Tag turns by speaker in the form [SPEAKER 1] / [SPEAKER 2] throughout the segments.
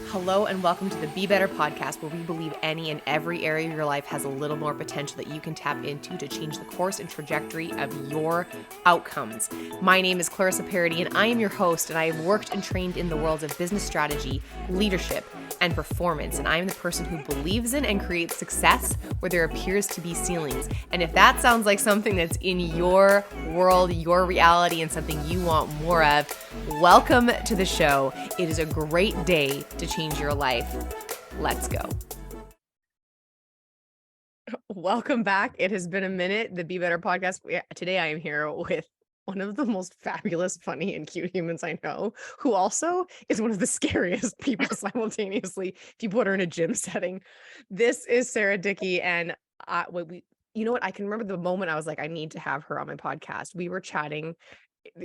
[SPEAKER 1] Hello and welcome to the Be Better podcast, where we believe any and every area of your life has a little more potential that you can tap into to change the course and trajectory of your outcomes. My name is Clarissa Parody and I am your host, and I have worked and trained in the worlds of business strategy, leadership, and performance. And I am the person who believes in and creates success where there appears to be ceilings. And if that sounds like something that's in your world, your reality, and something you want more of, welcome to the show. It is a great day to change your life. Let's go. Welcome back. It has been a minute. The Be Better podcast. Today I am here with one of the most fabulous, funny, and cute humans I know, who also is one of the scariest people simultaneously if you put her in a gym setting. This is Sarah Dickey, and you know what? I can remember the moment I was like, I need to have her on my podcast. We were chatting,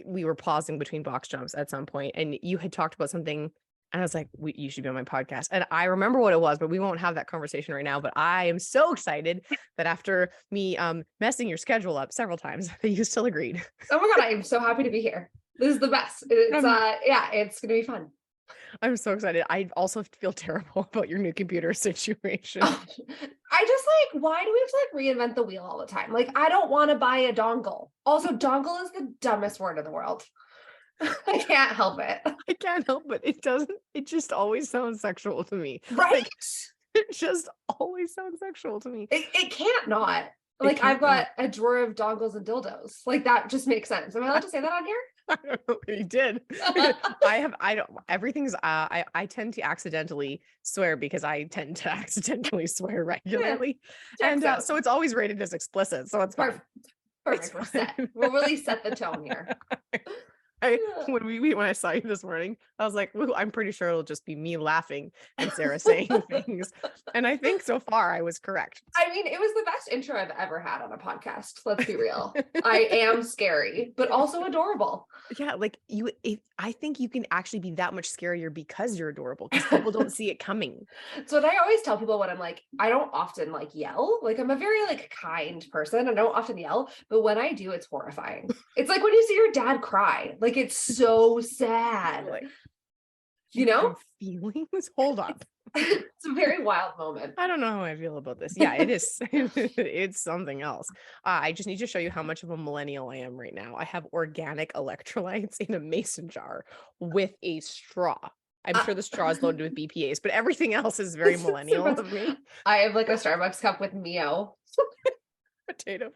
[SPEAKER 1] we were pausing between box jumps at some point, and you had talked about something, and I was like, you should be on my podcast. And I remember what it was, but we won't have that conversation right now. But I am so excited that after me messing your schedule up several times, that you still agreed.
[SPEAKER 2] Oh my God, I am so happy to be here. This is the best. It's gonna be fun.
[SPEAKER 1] I'm so excited. I also feel terrible about your new computer situation.
[SPEAKER 2] I just why do we have to reinvent the wheel all the time? I don't want to buy a dongle. Also, dongle is the dumbest word in the world. I can't help it.
[SPEAKER 1] I can't help it. It just always sounds sexual to me.
[SPEAKER 2] Right?
[SPEAKER 1] It just always sounds sexual to me.
[SPEAKER 2] It can't not. I've got a drawer of dongles and dildos. That just makes sense. Am I allowed to say that on here?
[SPEAKER 1] I don't know if you did. I tend to accidentally swear because I tend to accidentally swear regularly.
[SPEAKER 2] Yeah,
[SPEAKER 1] and so it's always rated as explicit. So it's fine.
[SPEAKER 2] Perfect. We're set. We'll really set the tone here.
[SPEAKER 1] When I saw you this morning, I was like, "Ooh, I'm pretty sure it'll just be me laughing and Sarah saying things." And I think so far I was correct.
[SPEAKER 2] I mean, it was the best intro I've ever had on a podcast. Let's be real. I am scary, but also adorable.
[SPEAKER 1] Yeah, I think you can actually be that much scarier because you're adorable, because people don't see it coming.
[SPEAKER 2] So what I always tell people when I'm I don't often yell. I'm a very kind person. I don't often yell, but when I do, it's horrifying. It's like when you see your dad cry. It's so sad.
[SPEAKER 1] Feelings? Hold up.
[SPEAKER 2] It's a very wild moment.
[SPEAKER 1] I don't know how I feel about this. Yeah, it is. It's something else. I just need to show you how much of a millennial I am right now. I have organic electrolytes in a mason jar with a straw. I'm sure the straw is loaded with BPAs, but everything else is very millennial of me.
[SPEAKER 2] I have a Starbucks cup with Mio.
[SPEAKER 1] Potato.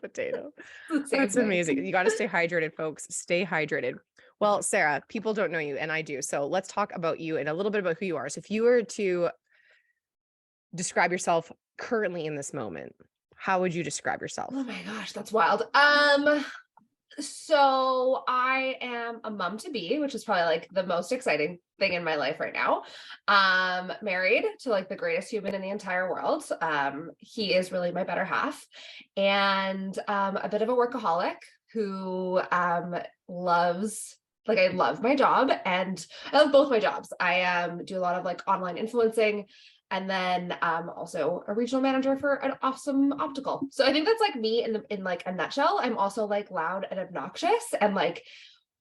[SPEAKER 1] That's amazing. You got to stay hydrated, folks. Stay hydrated. Well, Sarah, people don't know you, and I do. So let's talk about you and a little bit about who you are. So if you were to describe yourself currently in this moment, how would you describe yourself?
[SPEAKER 2] Oh my gosh, that's wild. So I am a mom to be, which is probably the most exciting thing in my life right now. Married to the greatest human in the entire world. He is really my better half, and a bit of a workaholic who loves I love my job, and I love both my jobs. I do a lot of online influencing, and then also a regional manager for an awesome optical. So I think that's me in a nutshell. I'm also loud and obnoxious and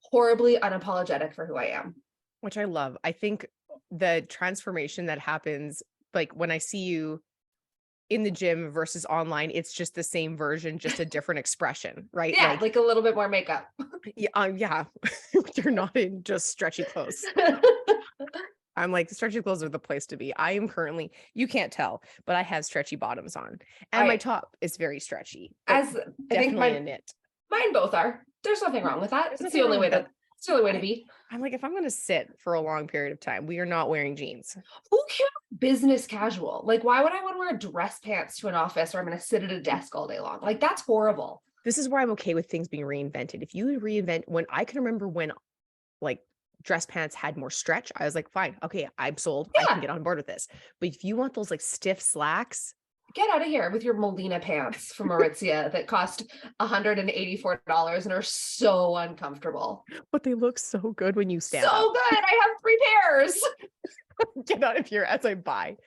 [SPEAKER 2] horribly unapologetic for who I am.
[SPEAKER 1] Which I love. I think the transformation that happens, when I see you in the gym versus online, it's just the same version, just a different expression, right?
[SPEAKER 2] Yeah, a little bit more makeup.
[SPEAKER 1] Yeah. You're not in just stretchy clothes. I'm stretchy clothes are the place to be. I am currently, you can't tell, but I have stretchy bottoms on, and my top is very stretchy.
[SPEAKER 2] As I think
[SPEAKER 1] a knit.
[SPEAKER 2] Mine both are. There's nothing wrong with that. It's the only way to be.
[SPEAKER 1] I'm if I'm going to sit for a long period of time, we are not wearing jeans.
[SPEAKER 2] Who cares? Business casual. Why would I want to wear dress pants to an office where I'm going to sit at a desk all day long? That's horrible.
[SPEAKER 1] This is where I'm okay with things being reinvented. If you reinvent, when I can remember when dress pants had more stretch, I was fine. Okay, I'm sold. Yeah. I can get on board with this. But if you want those stiff slacks,
[SPEAKER 2] get out of here with your Molina pants from Aritzia that cost $184 and are so uncomfortable.
[SPEAKER 1] But they look so good when you stand
[SPEAKER 2] up. So good. I have 3 pairs.
[SPEAKER 1] Get out of here as I buy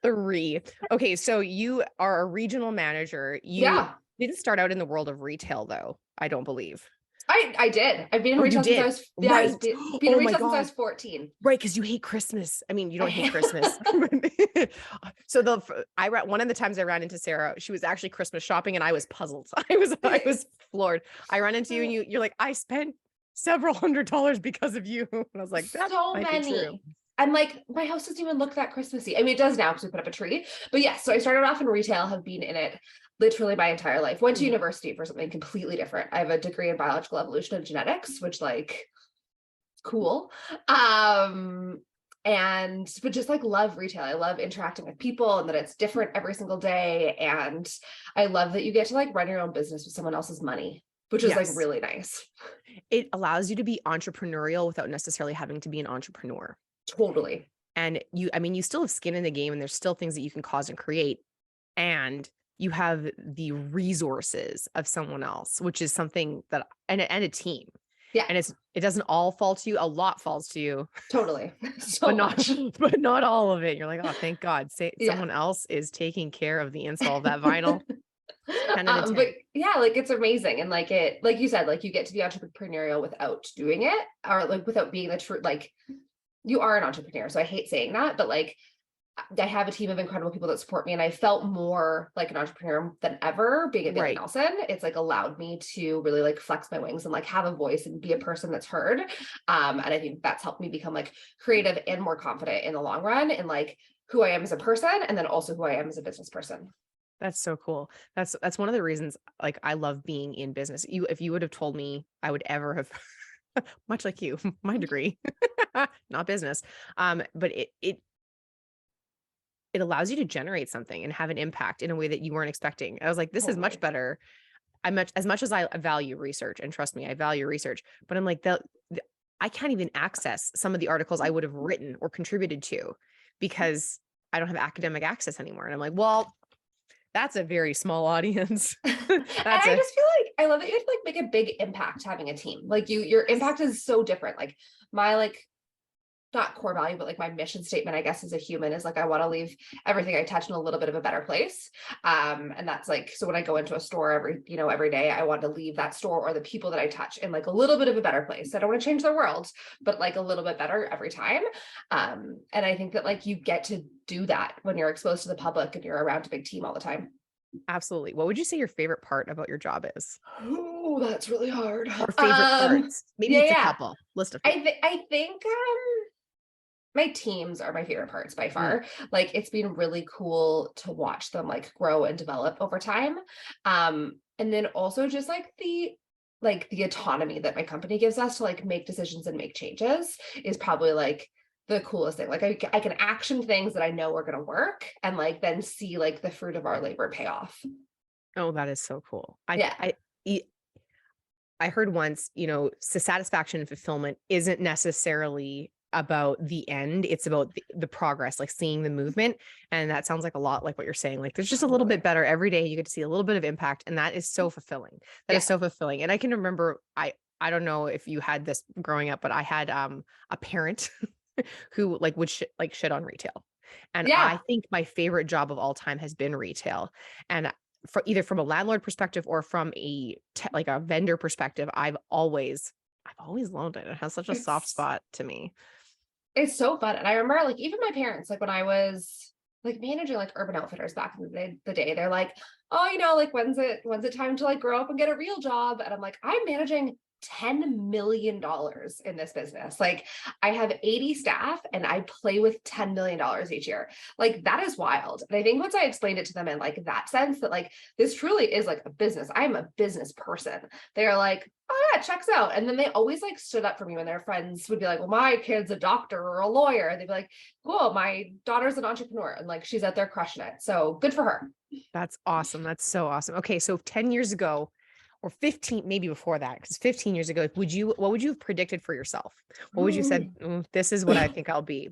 [SPEAKER 1] 3. Okay, so you are a regional manager. You didn't start out in the world of retail, though, I don't believe.
[SPEAKER 2] I did. I've been in
[SPEAKER 1] Oh, you
[SPEAKER 2] retail since I
[SPEAKER 1] did?
[SPEAKER 2] was, yeah, I was
[SPEAKER 1] Right.
[SPEAKER 2] been in
[SPEAKER 1] Oh my
[SPEAKER 2] retail since I
[SPEAKER 1] God.
[SPEAKER 2] was 14.
[SPEAKER 1] Right, because you hate Christmas. I mean, you don't hate
[SPEAKER 2] I,
[SPEAKER 1] Christmas. So one of the times I ran into Sarah, she was actually Christmas shopping, and I was puzzled. I was floored. I ran into you, and you're like, I spent several $100s because of you. And I was like, that
[SPEAKER 2] so
[SPEAKER 1] might be true.
[SPEAKER 2] many. I'm like, my house doesn't even look that Christmassy. I mean, it does now because we put up a tree. But yes, so I started off in retail, have been in it literally my entire life. Went to
[SPEAKER 1] Mhm.
[SPEAKER 2] university for something completely different. I have a degree in biological evolution and genetics, which like cool. And but just like love retail. I love interacting with people and that it's different every single day. And I love that you get to like run your own business with someone else's money, which is like
[SPEAKER 1] Yes.
[SPEAKER 2] really nice.
[SPEAKER 1] It allows you to be entrepreneurial without necessarily having to be an entrepreneur.
[SPEAKER 2] Totally.
[SPEAKER 1] And I mean, you still have skin in the game, and there's still things that you can cause and create. And you have the resources of someone else, which is something that, and a team.
[SPEAKER 2] Yeah,
[SPEAKER 1] And it doesn't all fall to you. A lot falls to you,
[SPEAKER 2] totally.
[SPEAKER 1] but
[SPEAKER 2] So
[SPEAKER 1] not,
[SPEAKER 2] much.
[SPEAKER 1] but not all of it. You're like, oh, thank God.
[SPEAKER 2] Yeah.
[SPEAKER 1] Someone else is taking care of the install of that vinyl. 10 out of
[SPEAKER 2] But
[SPEAKER 1] 10.
[SPEAKER 2] yeah, like it's amazing. And like it, like you said, like you get to be entrepreneurial without doing it, or like without being the true, like you are an entrepreneur. So I hate saying that, but like I have a team of incredible people that support me, and I felt more like an entrepreneur than ever being at Bailey
[SPEAKER 1] Right.
[SPEAKER 2] Nelson. It's like allowed me to really like flex my wings and like have a voice and be a person that's heard. And I think that's helped me become like creative and more confident in the long run in like who I am as a person, and then also who I am as a business person.
[SPEAKER 1] That's so cool. That's one of the reasons, like, I love being in business. If you would have told me I would ever have, much like you, my degree, not business. But it allows you to generate something and have an impact in a way that you weren't expecting. I was like, this is much
[SPEAKER 2] Totally.
[SPEAKER 1] better. As much as I value research, and trust me, I value research, but I'm like, I can't even access some of the articles I would have written or contributed to because I don't have academic access anymore. And I'm like, well, that's a very small audience.
[SPEAKER 2] And
[SPEAKER 1] That's
[SPEAKER 2] I
[SPEAKER 1] a
[SPEAKER 2] just feel like I love that you have to like make a big impact having a team. Like your impact is so different. Like my like not core value, but like my mission statement, I guess, as a human is like I want to leave everything I touch in a little bit of a better place. And that's like, so when I go into a store every day, I want to leave that store or the people that I touch in like a little bit of a better place. I don't want to change their world, but like a little bit better every time. And I think that like you get to do that when you're exposed to the public and you're around a big team all the time.
[SPEAKER 1] absolutely. What would you say your favorite part about your job is?
[SPEAKER 2] Oh, that's really hard.
[SPEAKER 1] Or favorite parts? Maybe
[SPEAKER 2] Yeah,
[SPEAKER 1] it's a
[SPEAKER 2] yeah.
[SPEAKER 1] couple. List of
[SPEAKER 2] I think my teams are my favorite parts by
[SPEAKER 1] mm,
[SPEAKER 2] far. Like it's been really cool to watch them like grow and develop over time. And then also just like the autonomy that my company gives us to like make decisions and make changes is probably like the coolest thing. Like I can action things that I know are going to work and like then see like the fruit of our labor pay off.
[SPEAKER 1] oh, that is so cool.
[SPEAKER 2] Yeah.
[SPEAKER 1] E- I heard once, satisfaction and fulfillment isn't necessarily about the end. It's about the progress, like seeing the movement. And that sounds like a lot like what you're saying. Like there's just a little bit
[SPEAKER 2] Totally.
[SPEAKER 1] better every day. You get to see a little bit of impact. And that is so fulfilling. That is
[SPEAKER 2] Yeah.
[SPEAKER 1] so fulfilling. And I can remember, I don't know if you had this growing up, but I had a parent who like would shit on retail. And I
[SPEAKER 2] Yeah.
[SPEAKER 1] think my favorite job of all time has been retail. And for either from a landlord perspective or from like a vendor perspective, I've always loved it. It has such a soft
[SPEAKER 2] It's
[SPEAKER 1] spot to me.
[SPEAKER 2] It's so fun. And I remember like even my parents, like when I was like managing like Urban Outfitters back in the day, they're like, oh, like when's it time to like grow up and get a real job? And I'm like, I'm managing $10 million in this business. Like I have 80 staff and I play with $10 million each year. Like that is wild. And I think once I explained it to them in like that sense that like this truly is like a business. I'm a business person. They're like, oh yeah, checks out. And then they always like stood up for me when their friends would be like, well, my kid's a doctor or a lawyer. They'd be like, cool, my daughter's an entrepreneur and like she's out there crushing it. So good for her.
[SPEAKER 1] That's awesome. That's so awesome. Okay, so 10 years ago or 15, maybe before that, because 15 years ago, what would you have predicted for yourself? What would you said, this is what I think I'll be?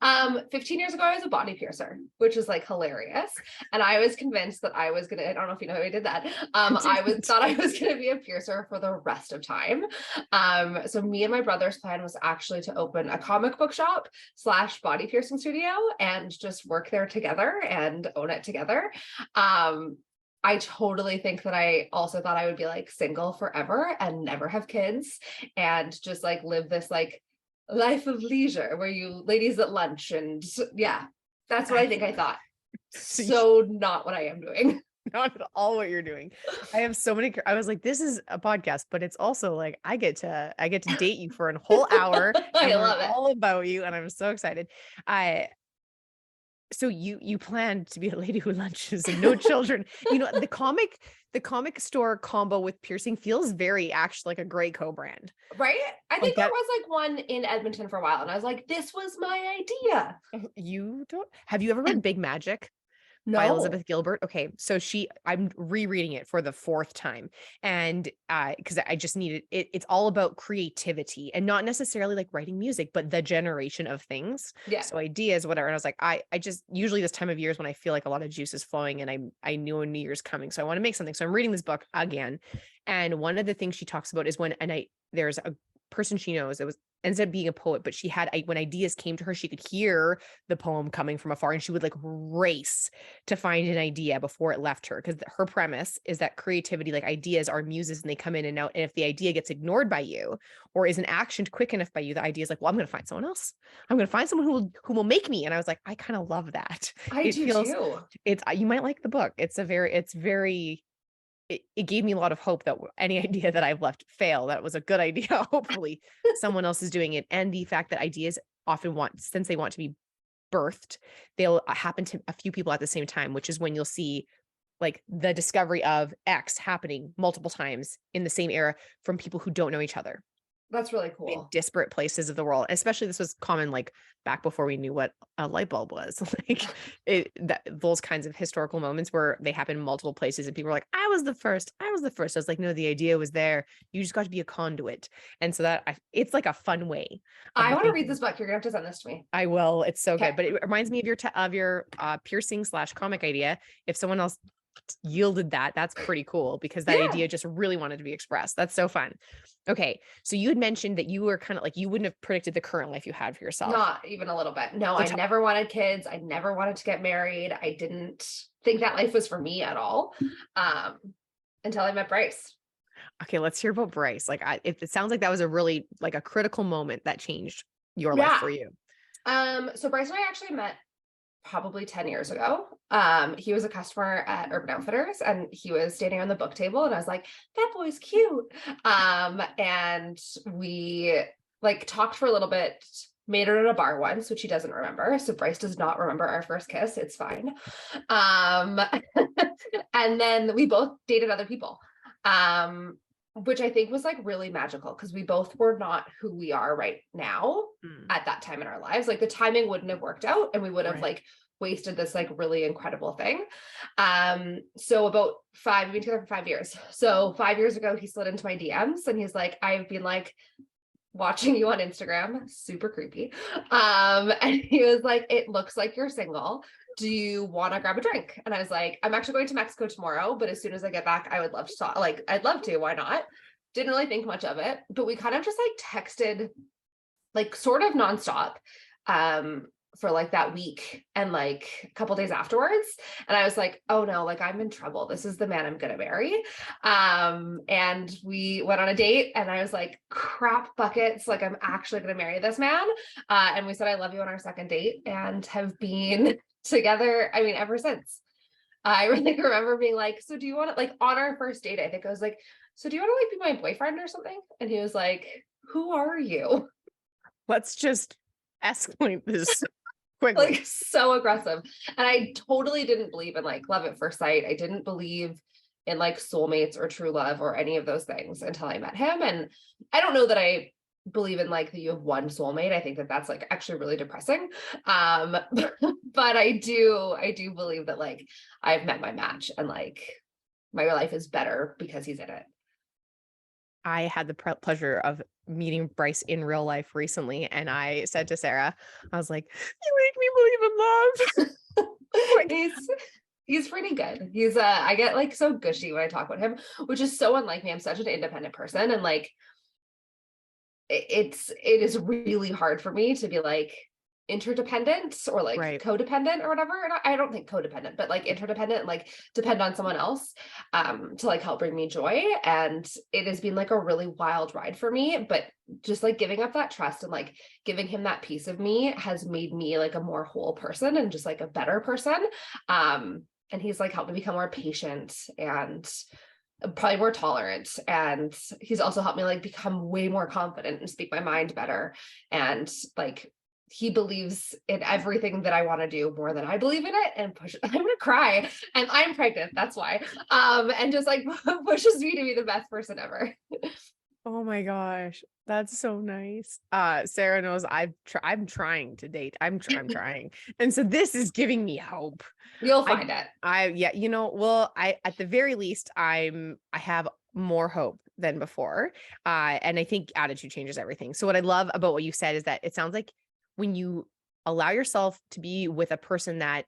[SPEAKER 2] 15 years ago, I was a body piercer, which is like hilarious. And I was convinced that I was gonna, I don't know if you know how I did that. Thought I was gonna be a piercer for the rest of time. So me and my brother's plan was actually to open a comic book shop / body piercing studio and just work there together and own it together. I totally think that I also thought I would be like single forever and never have kids and just like live this like life of leisure where you ladies at lunch and yeah, that's what I think I thought.
[SPEAKER 1] So
[SPEAKER 2] So not what I am doing.
[SPEAKER 1] not at all what you're doing. I have so many. I was like, this is a podcast, but it's also like I get to date you for a whole hour and
[SPEAKER 2] I
[SPEAKER 1] learn
[SPEAKER 2] love it.
[SPEAKER 1] all about you, and I'm so excited. I So you plan to be a lady who lunches and no children. The comic store combo with piercing feels very actually like a great co-brand.
[SPEAKER 2] Right? I
[SPEAKER 1] Like
[SPEAKER 2] think there
[SPEAKER 1] that.
[SPEAKER 2] was like one in Edmonton for a while and I was like, this was my idea.
[SPEAKER 1] You don't have you ever read Big Magic by
[SPEAKER 2] No.
[SPEAKER 1] Elizabeth Gilbert? Okay, so I'm rereading it for the fourth time, and because I just needed it. It's all about creativity and not necessarily like writing music, but the generation of things.
[SPEAKER 2] Yeah.
[SPEAKER 1] So ideas, whatever. And I was like, I just usually this time of year is when I feel like a lot of juice is flowing, and I knew a New Year's coming, so I want to make something. So I'm reading this book again, and one of the things she talks about is there's a person she knows that was ends up being a poet, but when ideas came to her, she could hear the poem coming from afar, and she would like race to find an idea before it left her, because her premise is that creativity, like ideas, are muses and they come in and out, and if the idea gets ignored by you or isn't actioned quick enough by you, the idea is like, well, I'm going to find someone else. I'm going to find someone who will make me. And I was like, I kind of love that.
[SPEAKER 2] I
[SPEAKER 1] It
[SPEAKER 2] do
[SPEAKER 1] feels
[SPEAKER 2] too.
[SPEAKER 1] it's you might like the book. It's very it gave me a lot of hope that any idea that I've left fail, that was a good idea. Hopefully someone else is doing it. And the fact that ideas often since they want to be birthed, they'll happen to a few people at the same time, which is when you'll see like the discovery of X happening multiple times in the same era from people who don't know each other
[SPEAKER 2] That's really
[SPEAKER 1] in
[SPEAKER 2] cool.
[SPEAKER 1] disparate places of the world. Especially this was common like back before we knew what a light bulb was. Like those kinds of historical moments where they happen in multiple places and people were like, I was the first. I was like, no, the idea was there. You just got to be a conduit. And so it's like a fun way of
[SPEAKER 2] I want to read
[SPEAKER 1] thinking.
[SPEAKER 2] this book. You're gonna have to send this to me.
[SPEAKER 1] I will. It's so
[SPEAKER 2] Okay.
[SPEAKER 1] good. But it reminds me of your piercing / comic idea. If someone else yielded that, that's pretty cool, because that
[SPEAKER 2] Yeah.
[SPEAKER 1] idea just really wanted to be expressed. That's so fun. Okay. So you had mentioned that you were kind of like, you wouldn't have predicted the current life you had for yourself.
[SPEAKER 2] Not even a little bit. No,
[SPEAKER 1] So
[SPEAKER 2] I never wanted kids. I never wanted to get married. I didn't think that life was for me at all. Until I met Bryce.
[SPEAKER 1] Okay, let's hear about Bryce. Like it sounds like that was a really like a critical moment that changed your life
[SPEAKER 2] Yeah.
[SPEAKER 1] for you.
[SPEAKER 2] So Bryce and I actually met probably 10 years ago. He was a customer at Urban Outfitters and he was standing on the book table and I was like, that boy's cute. And we like talked for a little bit, made it at a bar once, which he doesn't remember. So Bryce does not remember our first kiss. It's fine. And then we both dated other people. Which I think was like really magical because we both were not who we are right now at that time in our lives. Like the timing wouldn't have worked out and we would have like wasted this like really incredible thing. So we've been together for 5 years. So 5 years ago, he slid into my DMs and he's like, I've been like watching you on Instagram, super creepy. And he was like, it looks like you're single. Do you want to grab a drink? And I was like, I'm actually going to Mexico tomorrow, but as soon as I get back, I would love to talk. Like, I'd love to, why not? Didn't really think much of it, but we kind of just like texted like sort of nonstop for like that week and like a couple days afterwards. And I was like, oh no, like I'm in trouble. This is the man I'm going to marry. And we went on a date and I was like, crap buckets. Like I'm actually going to marry this man. And we said, I love you on our second date and have been together. I mean, ever since. I really remember being like, so do you want to like on our first date? I think I was like, so do you want to like be my boyfriend or something? And he was like, who are you?
[SPEAKER 1] Let's just escalate this quickly.
[SPEAKER 2] Like so aggressive. And I totally didn't believe in like love at first sight. I didn't believe in like soulmates or true love or any of those things until I met him. And I don't know that I believe in like that you have one soulmate. I think that that's like actually really depressing. But I do believe that like I've met my match and like my life is better because he's in it.
[SPEAKER 1] I had the pleasure of meeting Bryce in real life recently, and I said to Sarah, I was like, you make me believe in love.
[SPEAKER 2] He's pretty good. I get like so gushy when I talk about him, which is so unlike me. I'm such an independent person and like it is really hard for me to be like interdependent or like
[SPEAKER 1] Right.
[SPEAKER 2] codependent or whatever. And I don't think codependent, but like interdependent, like depend on someone else to like help bring me joy. And it has been like a really wild ride for me, but just like giving up that trust and like giving him that piece of me has made me like a more whole person and just like a better person. And he's like helped me become more patient and probably more tolerant. And he's also helped me like become way more confident and speak my mind better. And like, he believes in everything that I want to do more than I believe in it, and I'm gonna cry, and I'm pregnant, that's why. And just like pushes me to be the best person ever.
[SPEAKER 1] Oh my gosh, that's so nice. Sarah knows I'm trying to date. I'm trying. And so this is giving me hope.
[SPEAKER 2] You'll find it.
[SPEAKER 1] Yeah, well, I at the very least I have more hope than before. And I think attitude changes everything. So what I love about what you said is that it sounds like when you allow yourself to be with a person that,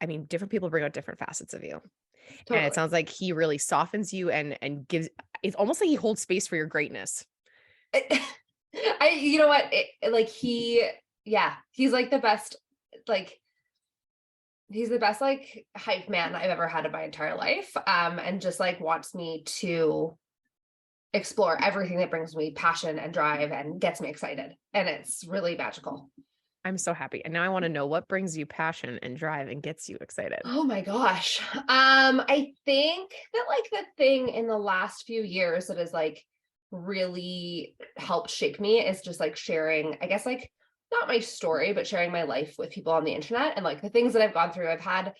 [SPEAKER 1] I mean, different people bring out different facets of you.
[SPEAKER 2] Totally.
[SPEAKER 1] And it sounds like he really softens you and gives, it's almost like he holds space for your greatness.
[SPEAKER 2] You know what? He's like the best, like, he's the best, like, hype man I've ever had in my entire life. And just like wants me to explore everything that brings me passion and drive and gets me excited. And it's really magical.
[SPEAKER 1] I'm so happy. And now I want to know what brings you passion and drive and gets you excited.
[SPEAKER 2] Oh my gosh. I think that like the thing in the last few years that has like really helped shape me is just like sharing, I guess, like not my story, but sharing my life with people on the internet and like the things that I've gone through. I've had,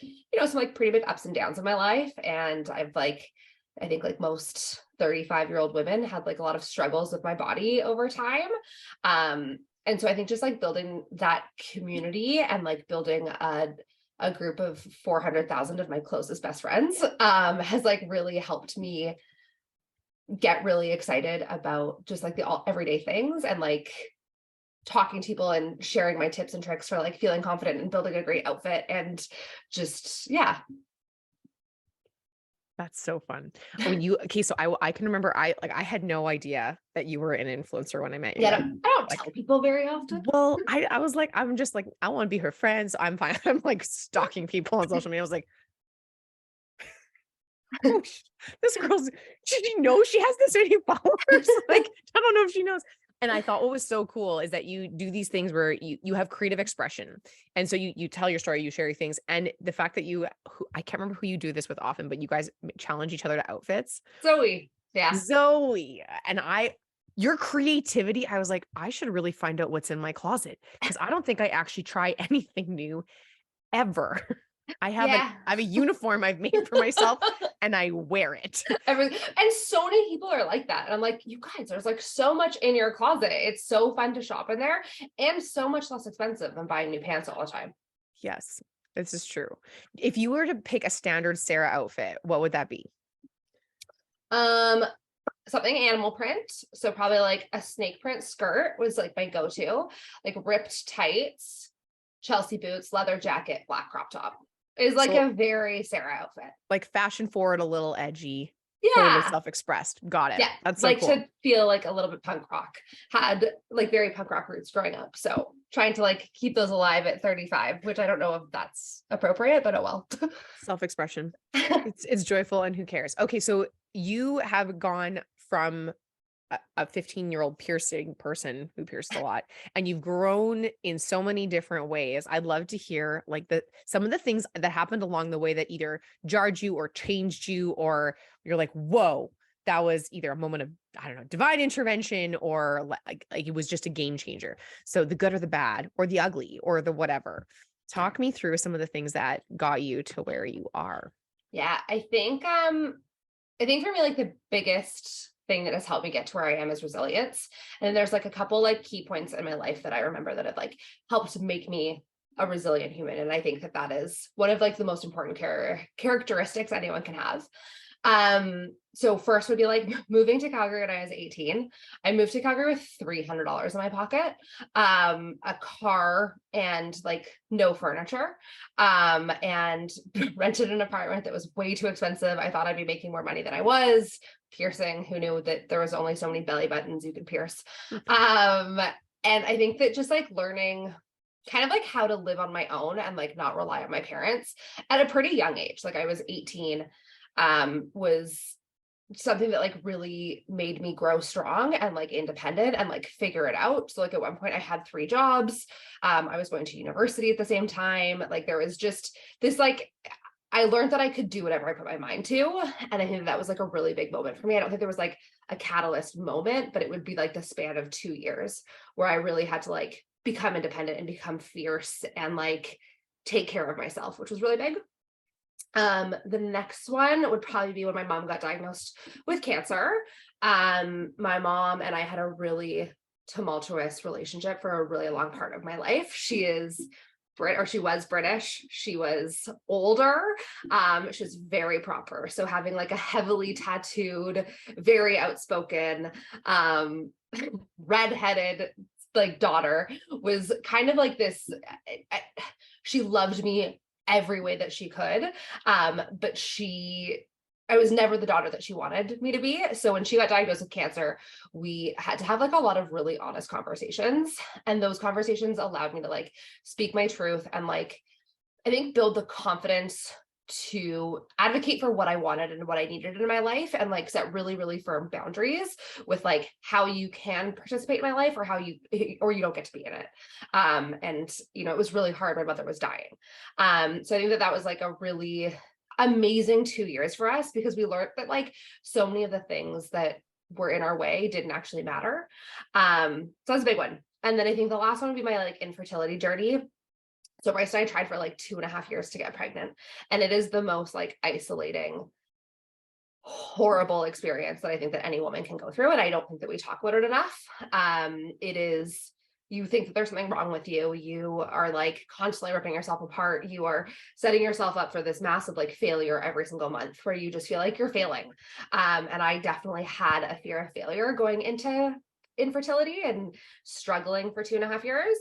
[SPEAKER 2] some like pretty big ups and downs in my life. And I've like, I think like most 35-year-old women had like a lot of struggles with my body over time. And so I think just like building that community and like building a group of 400,000 of my closest best friends has like really helped me get really excited about just like the everyday things and like talking to people and sharing my tips and tricks for like feeling confident and building a great outfit and just, yeah.
[SPEAKER 1] That's so fun. Okay, so I can remember I had no idea that you were an influencer when I met you.
[SPEAKER 2] Yeah, I don't tell people very often.
[SPEAKER 1] Well, I was like, I'm just like, I want to be her friend, so I'm fine. I'm like stalking people on social media. I was like, oh, this girl's, she knows she has this many followers. Like, I don't know if she knows. And I thought what was so cool is that you do these things where you have creative expression. And so you tell your story, you share your things. And the fact that I can't remember who you do this with often, but you guys challenge each other to outfits.
[SPEAKER 2] Zoe. Yeah.
[SPEAKER 1] Zoe. And your creativity, I was like, I should really find out what's in my closet because I don't think I actually try anything new ever. I have a uniform I've made for myself and I wear it.
[SPEAKER 2] And so many people are like that. And I'm like, you guys, there's like so much in your closet. It's so fun to shop in there and so much less expensive than buying new pants all the time.
[SPEAKER 1] Yes, this is true. If you were to pick a standard Sarah outfit, what would that be?
[SPEAKER 2] Something animal print. So probably like a snake print skirt was like my go-to, like ripped tights, Chelsea boots, leather jacket, black crop top. Is like a very Sarah outfit.
[SPEAKER 1] Like fashion forward, a little edgy.
[SPEAKER 2] Yeah.
[SPEAKER 1] Totally self-expressed. Got it.
[SPEAKER 2] Yeah.
[SPEAKER 1] That's so
[SPEAKER 2] like
[SPEAKER 1] cool.
[SPEAKER 2] To feel like a little bit punk rock. Had like very punk rock roots growing up. So trying to like keep those alive at 35, which I don't know if that's appropriate, but oh well.
[SPEAKER 1] Self-expression. It's joyful and who cares? Okay. So you have gone from a 15-year-old piercing person who pierced a lot, and you've grown in so many different ways. I'd love to hear like some of the things that happened along the way that either jarred you or changed you, or you're like, whoa, that was either a moment of, I don't know, divine intervention, or like it was just a game changer. So the good or the bad or the ugly or the whatever. Talk me through some of the things that got you to where you are.
[SPEAKER 2] Yeah, I think for me, like the biggest thing that has helped me get to where I am is resilience. And there's like a couple like key points in my life that I remember that have like helped make me a resilient human. And I think that is one of like the most important characteristics anyone can have. So first would be like moving to Calgary when I was 18. I moved to Calgary with $300 in my pocket, a car and like no furniture, and rented an apartment that was way too expensive. I thought I'd be making more money than I was. Piercing, who knew that there was only so many belly buttons you could pierce. And I think that just like learning kind of like how to live on my own and like not rely on my parents at a pretty young age. Like I was 18, was something that like really made me grow strong and like independent and like figure it out. So like at one point I had 3 jobs. I was going to university at the same time. Like there was just this like I learned that I could do whatever I put my mind to. And I think that was like a really big moment for me. I don't think there was like a catalyst moment, but it would be like the span of 2 years where I really had to like become independent and become fierce and like take care of myself, which was really big. The next one would probably be when my mom got diagnosed with cancer. My mom and I had a really tumultuous relationship for a really long part of my life. She was British. She was older. She was very proper. So having like a heavily tattooed, very outspoken, redheaded like daughter was kind of like this. She loved me every way that she could. But I was never the daughter that she wanted me to be. So when she got diagnosed with cancer, we had to have like a lot of really honest conversations. And those conversations allowed me to like speak my truth and like, I think build the confidence to advocate for what I wanted and what I needed in my life and like set really, really firm boundaries with like how you can participate in my life or you don't get to be in it. And it was really hard. My mother was dying. So I think that was like a really amazing 2 years for us because we learned that like so many of the things that were in our way didn't actually matter. So that's a big one. And then I think the last one would be my like infertility journey. So Bryce and I tried for like 2.5 years to get pregnant. And it is the most like isolating, horrible experience that I think that any woman can go through. And I don't think that we talk about it enough. You think that there's something wrong with you. You are like constantly ripping yourself apart. You are setting yourself up for this massive like failure every single month where you just feel like you're failing. And I definitely had a fear of failure going into infertility and struggling for 2.5 years.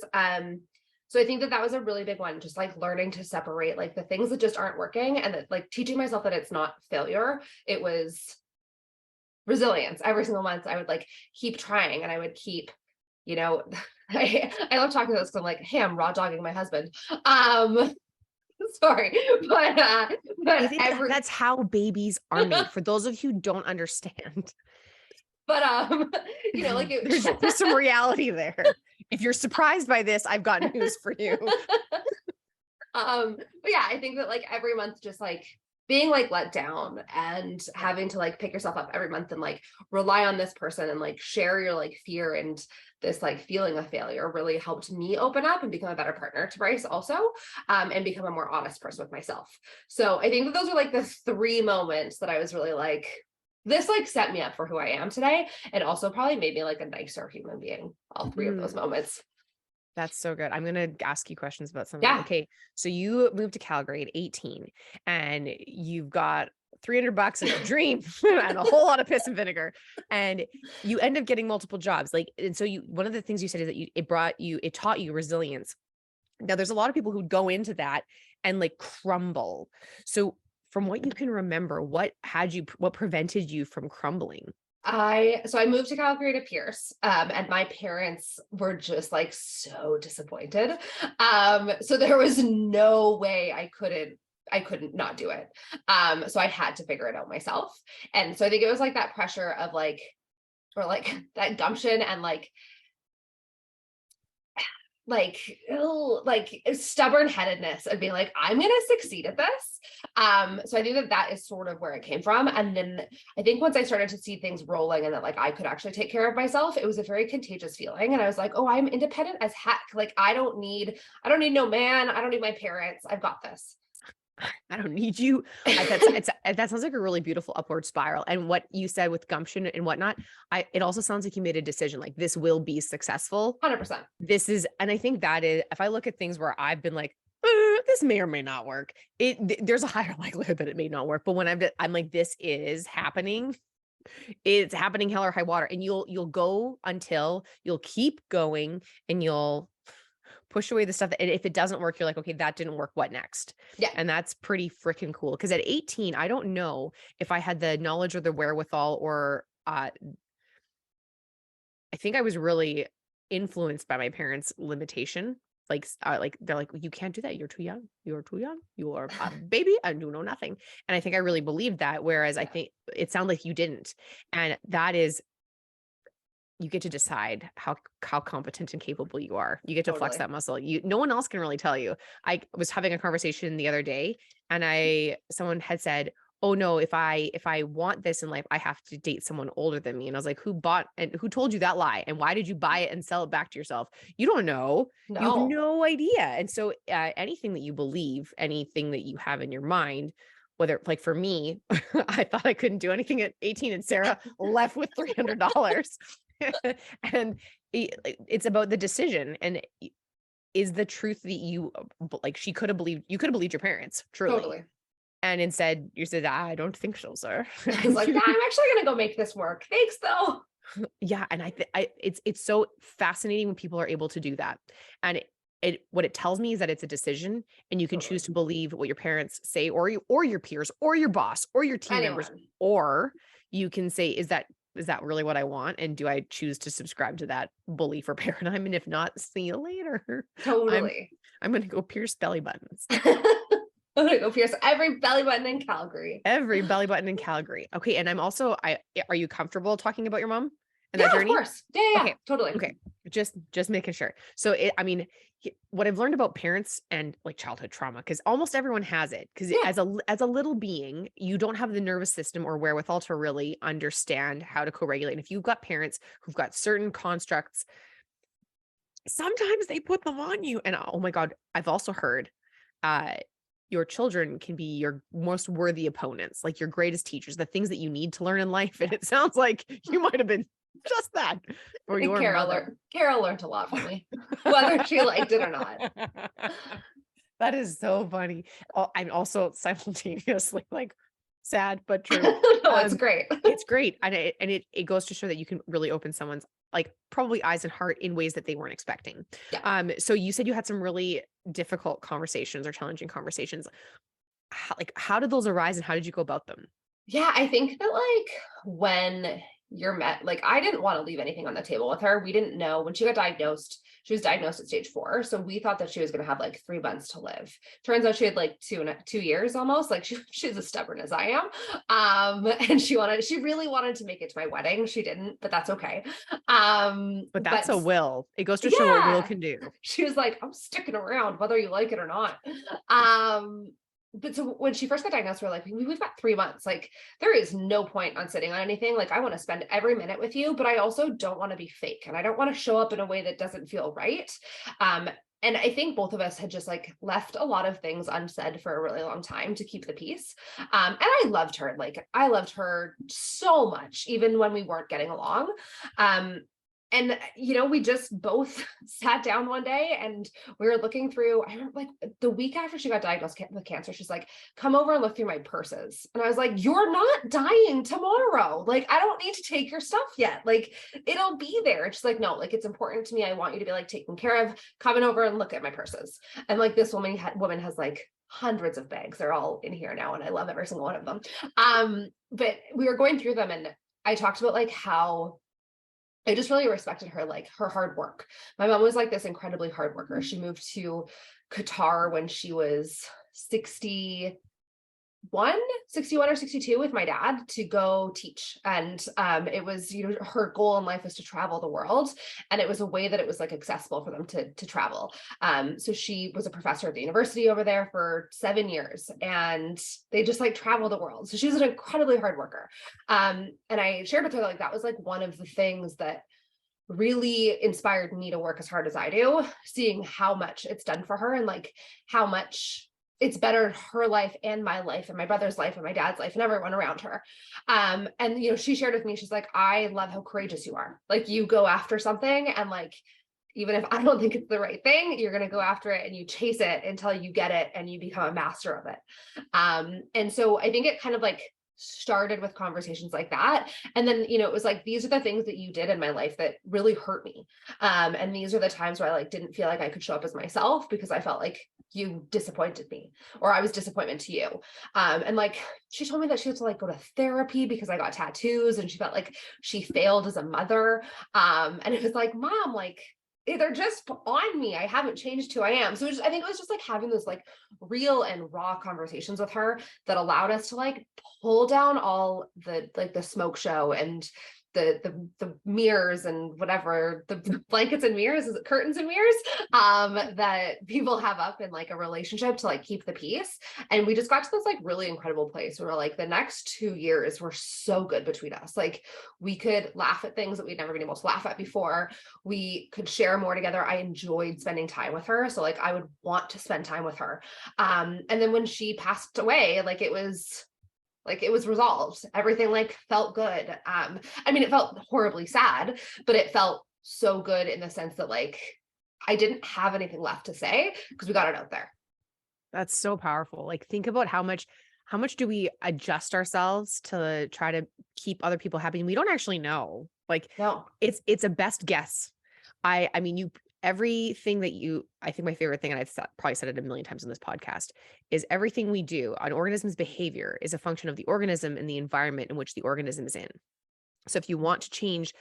[SPEAKER 2] So I think that was a really big one, just like learning to separate like the things that just aren't working and that like teaching myself that it's not failure. It was resilience. Every single month I would like keep trying and I would keep, I love talking about this because I'm like, hey, I'm raw dogging my husband. Sorry, but
[SPEAKER 1] I think that's how babies are made. For those of you who don't understand.
[SPEAKER 2] But like
[SPEAKER 1] there's some reality there. If you're surprised by this, I've got news for you.
[SPEAKER 2] But yeah, I think that like every month just like being like let down and having to like pick yourself up every month and like rely on this person and like share your like fear and this like feeling of failure really helped me open up and become a better partner to Bryce also, and become a more honest person with myself. So I think that those are like the 3 moments that I was really like, this like set me up for who I am today. And also probably made me like a nicer human being, all 3 of those moments.
[SPEAKER 1] That's so good. I'm going to ask you questions about something.
[SPEAKER 2] Yeah.
[SPEAKER 1] Okay. So you moved to Calgary at 18 and you've got $300 and a dream and a whole lot of piss and vinegar. And you end up getting multiple jobs. Like, and so one of the things you said is that it taught you resilience. Now there's a lot of people who go into that and like crumble. So from what you can remember, what prevented you from crumbling?
[SPEAKER 2] I moved to Calgary to Pierce, and my parents were just like so disappointed. So there was no way I couldn't not do it. So I had to figure it out myself. And so I think it was like that pressure of like, or like that gumption and like stubborn headedness of being like, I'm going to succeed at this. So I think that is sort of where it came from. And then I think once I started to see things rolling and that like I could actually take care of myself, it was a very contagious feeling. And I was like, oh, I'm independent as heck. Like, I don't need no man. I don't need my parents. I've got this.
[SPEAKER 1] I don't need you. That sounds like a really beautiful upward spiral. And what you said with gumption and whatnot, it also sounds like you made a decision, like this will be successful.
[SPEAKER 2] 100%.
[SPEAKER 1] And I think that is, if I look at things where I've been like, this may or may not work, there's a higher likelihood that it may not work. But when I'm like, this is happening, it's happening hell or high water. And you'll go until you'll keep going and you'll push away the stuff and if it doesn't work, you're like, okay, that didn't work. What next?
[SPEAKER 2] Yeah.
[SPEAKER 1] And that's pretty freaking cool. Cause at 18, I don't know if I had the knowledge or the wherewithal or, I think I was really influenced by my parents' limitation. Like they're like, you can't do that. You're too young. You're too young. You are a baby and you know nothing. And I think I really believed that. Whereas I
[SPEAKER 2] Yeah,
[SPEAKER 1] think it sounded like you didn't. And that is, you get to decide how competent and capable you are. You get to flex
[SPEAKER 2] totally.
[SPEAKER 1] that muscle. No one else can really tell you. I was having a conversation the other day, and someone had said, "Oh no, if I want this in life, I have to date someone older than me." And I was like, who told you that lie? And why did you buy it and sell it back to yourself? You don't know. You have
[SPEAKER 2] No,
[SPEAKER 1] no idea. And so anything that you believe, anything that you have in your mind, whether, like, for me, I thought I couldn't do anything at 18, and Sarah left with $300. And it's about the decision. And is the truth that like, you could have believed your parents, truly.
[SPEAKER 2] totally.
[SPEAKER 1] And instead you said, I don't think so, sir.
[SPEAKER 2] I was like, yeah, I'm actually going to go make this work. Thanks though.
[SPEAKER 1] Yeah. And it's so fascinating when people are able to do that. And what it tells me is that it's a decision, and you can
[SPEAKER 2] Totally.
[SPEAKER 1] choose to believe what your parents say, or your peers, or your boss, or your team members,
[SPEAKER 2] Anyone.
[SPEAKER 1] or you can say, is that really what I want? And do I choose to subscribe to that belief or paradigm? And if not, see you later. I'm
[SPEAKER 2] Totally.
[SPEAKER 1] I'm gonna go pierce belly buttons.
[SPEAKER 2] I'm gonna go pierce every belly button in Calgary.
[SPEAKER 1] Every belly button in Calgary. Okay. And are you comfortable talking about your mom and that
[SPEAKER 2] Yeah, of
[SPEAKER 1] journey?
[SPEAKER 2] course. Yeah,
[SPEAKER 1] Okay.
[SPEAKER 2] totally.
[SPEAKER 1] Okay. Just making sure. So what I've learned about parents and like childhood trauma, because almost everyone has it, because
[SPEAKER 2] Yeah,
[SPEAKER 1] as a little being, you don't have the nervous system or wherewithal to really understand how to co-regulate. And if you've got parents who've got certain constructs, sometimes they put them on you. And oh my God, I've also heard uh your children can be your most worthy opponents, like your greatest teachers, the things that you need to learn in life. And it sounds like you might have been just that
[SPEAKER 2] I
[SPEAKER 1] for
[SPEAKER 2] think
[SPEAKER 1] your mother.
[SPEAKER 2] Carol learned a lot from me, whether she liked it or not.
[SPEAKER 1] That is so funny. I'm also simultaneously like sad but true.
[SPEAKER 2] No, it's
[SPEAKER 1] Um,
[SPEAKER 2] great.
[SPEAKER 1] it's great, and it goes to show that you can really open someone's, like, probably eyes and heart in ways that they weren't expecting.
[SPEAKER 2] Yeah.
[SPEAKER 1] So you said you had some really difficult conversations or challenging conversations. How did those arise, and how did you go about them?
[SPEAKER 2] Yeah, I think that like when you're met, like I didn't want to leave anything on the table with her. We didn't know when she got diagnosed. She was diagnosed at stage 4. So we thought that she was going to have like 3 months to live. Turns out she had like 2 years almost. Like she's as stubborn as I am. And she really wanted to make it to my wedding. She didn't, but that's okay.
[SPEAKER 1] But that's
[SPEAKER 2] But
[SPEAKER 1] a will. It goes to show what will
[SPEAKER 2] yeah,
[SPEAKER 1] can do.
[SPEAKER 2] she was like, I'm sticking around whether you like it or not. Um, but so when she first got diagnosed, we're like, we've got 3 months. Like, there is no point on sitting on anything. Like, I want to spend every minute with you, but I also don't want to be fake, and I don't want to show up in a way that doesn't feel right. Um, and I think both of us had just like left a lot of things unsaid for a really long time to keep the peace. And I loved her. Like, I loved her so much, even when we weren't getting along. And we just both sat down one day and we were looking through, I remember like the week after she got diagnosed with cancer, she's like, come over and look through my purses. And I was like, you're not dying tomorrow. Like, I don't need to take your stuff yet. Like, it'll be there. And she's like, no, like, it's important to me. I want you to be like taken care of, coming over and look at my purses. And like this woman has like hundreds of bags. They're all in here now. And I love every single one of them. But we were going through them and I talked about like how I just really respected her, like her hard work. My mom was like this incredibly hard worker. She moved to Qatar when she was 61 or 62 with my dad to go teach. And it was, her goal in life was to travel the world. And it was a way that it was like accessible for them to travel. So she was a professor at the university over there for 7 years, and they just like travel the world. So she was an incredibly hard worker. And I shared with her, like, that was like one of the things that really inspired me to work as hard as I do, seeing how much it's done for her and like how much it's bettered her life and my life and my brother's life and my dad's life and everyone around her. And she shared with me, she's like, I love how courageous you are. Like, you go after something, and like, even if I don't think it's the right thing, you're going to go after it and you chase it until you get it and you become a master of it. And so I think it kind of like started with conversations like that. And then, it was like, these are the things that you did in my life that really hurt me. And these are the times where I like didn't feel like I could show up as myself because I felt like you disappointed me, or I was disappointment to you. And like, she told me that she had to like go to therapy because I got tattoos, and she felt like she failed as a mother. And it was like, Mom, like, they're just on me. I haven't changed who I am. So I think it was just like having those like real and raw conversations with her that allowed us to like pull down all the like the smoke show and the mirrors and whatever, the blankets and mirrors, is it curtains and mirrors, that people have up in like a relationship to like keep the peace. And we just got to this like really incredible place where like the next 2 years were so good between us. Like we could laugh at things that we'd never been able to laugh at before. We could share more together. I enjoyed spending time with her. So like I would want to spend time with her. And then when she passed away, like it was resolved. Everything like felt good. I mean, it felt horribly sad, but it felt so good in the sense that like I didn't have anything left to say because we got it out there.
[SPEAKER 1] That's so powerful. Like think about how much do we adjust ourselves to try to keep other people happy? And we don't actually know. Like
[SPEAKER 2] No.
[SPEAKER 1] it's a best guess. I mean, everything that I think my favorite thing, and I've probably said it a million times on this podcast, is everything we do, an organism's behavior is a function of the organism and the environment in which the organism is in. So if you want to change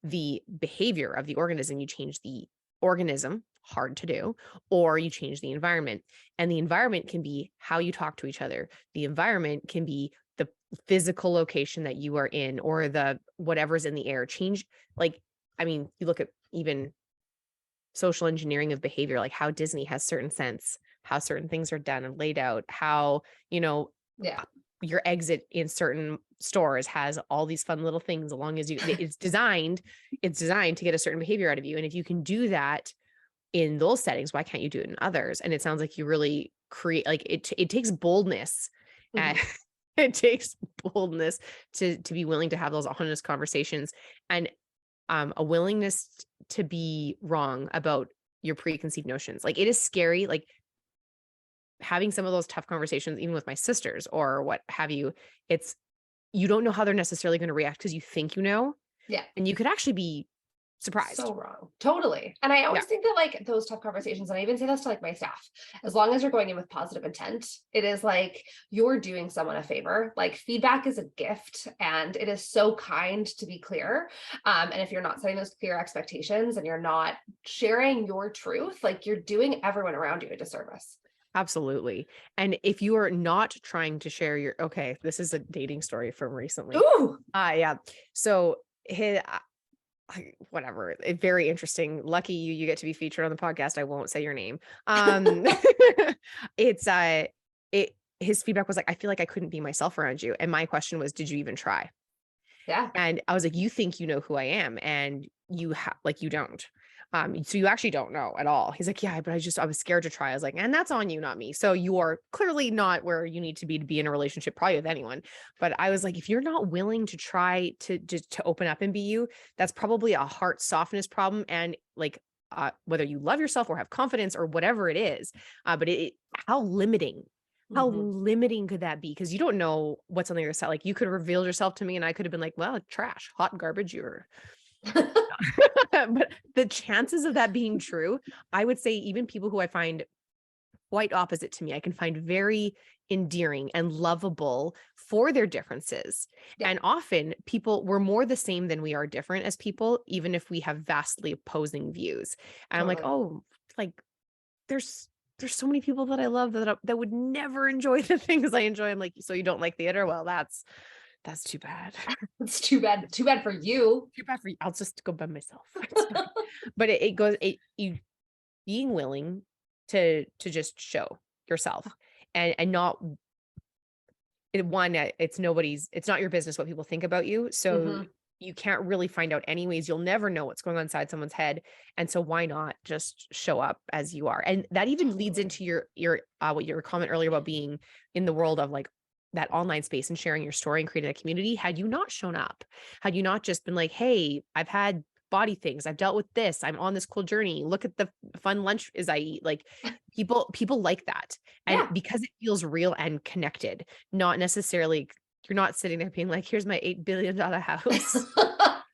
[SPEAKER 1] the behavior of the organism, you change the organism, hard to do, or you change the environment. And the environment can be how you talk to each other. The environment can be the physical location that you are in, or the whatever's in the air. Change, like, I mean, you look at even social engineering of behavior, like how Disney has certain sense, how certain things are done and laid out, how,
[SPEAKER 2] Yeah.
[SPEAKER 1] your exit in certain stores has all these fun little things, as long as it's designed to get a certain behavior out of you. And if you can do that in those settings, why can't you do it in others? And it sounds like you really create, like it takes boldness.
[SPEAKER 2] Mhm.
[SPEAKER 1] It takes boldness to be willing to have those honest conversations, and a willingness to be wrong about your preconceived notions. Like it is scary, like having some of those tough conversations, even with my sisters or what have you. You don't know how they're necessarily going to react because you think,
[SPEAKER 2] Yeah.
[SPEAKER 1] and you could actually be surprised.
[SPEAKER 2] So wrong. Totally. And I always think that like those tough conversations, and I even say this to like my staff, as long as you're going in with positive intent, it is like you're doing someone a favor. Like feedback is a gift and it is so kind to be clear. And if you're not setting those clear expectations and you're not sharing your truth, like you're doing everyone around you a disservice.
[SPEAKER 1] Absolutely. And if you are not trying to share okay, this is a dating story from recently.
[SPEAKER 2] Ooh.
[SPEAKER 1] Yeah. So whatever, very interesting. Lucky you get to be featured on the podcast. I won't say your name. It's his feedback was like, I feel like I couldn't be myself around you. And my question was, did you even try?
[SPEAKER 2] Yeah.
[SPEAKER 1] And I was like, you think you know who I am, and you you don't. So you actually don't know at all. He's like, yeah, but I was scared to try. I was like, and that's on you, not me. So you are clearly not where you need to be in a relationship, probably with anyone. But I was like, if you're not willing to try to open up and be you, that's probably a heart softness problem. And like, whether you love yourself or have confidence or whatever it is, but how limiting could that be? Because you don't know what's on the other side. Like you could have revealed yourself to me and I could have been like, well, trash, hot garbage, you're but the chances of that being true, I would say even people who I find quite opposite to me, I can find very endearing and lovable for their differences.
[SPEAKER 2] Yeah.
[SPEAKER 1] And often we're more the same than we are different as people, even if we have vastly opposing views. And I'm like, oh, like there's so many people that I love that would never enjoy the things I enjoy. I'm like, so you don't like theater? Well, that's too bad.
[SPEAKER 2] It's too bad. Too bad for you.
[SPEAKER 1] Too bad for you. I'll just go by myself. But you being willing to just show yourself and not it's not your business what people think about you. So you can't really find out anyways. You'll never know what's going on inside someone's head. And so why not just show up as you are? And that even leads into your comment earlier about being in the world of like that online space and sharing your story and creating a community. Had you not shown up, had you not just been like, hey, I've had body things, I've dealt with this, I'm on this cool journey, look at the fun lunches I eat, like people like that. And because it feels real and connected, not necessarily, you're not sitting there being like, here's my $8 billion house.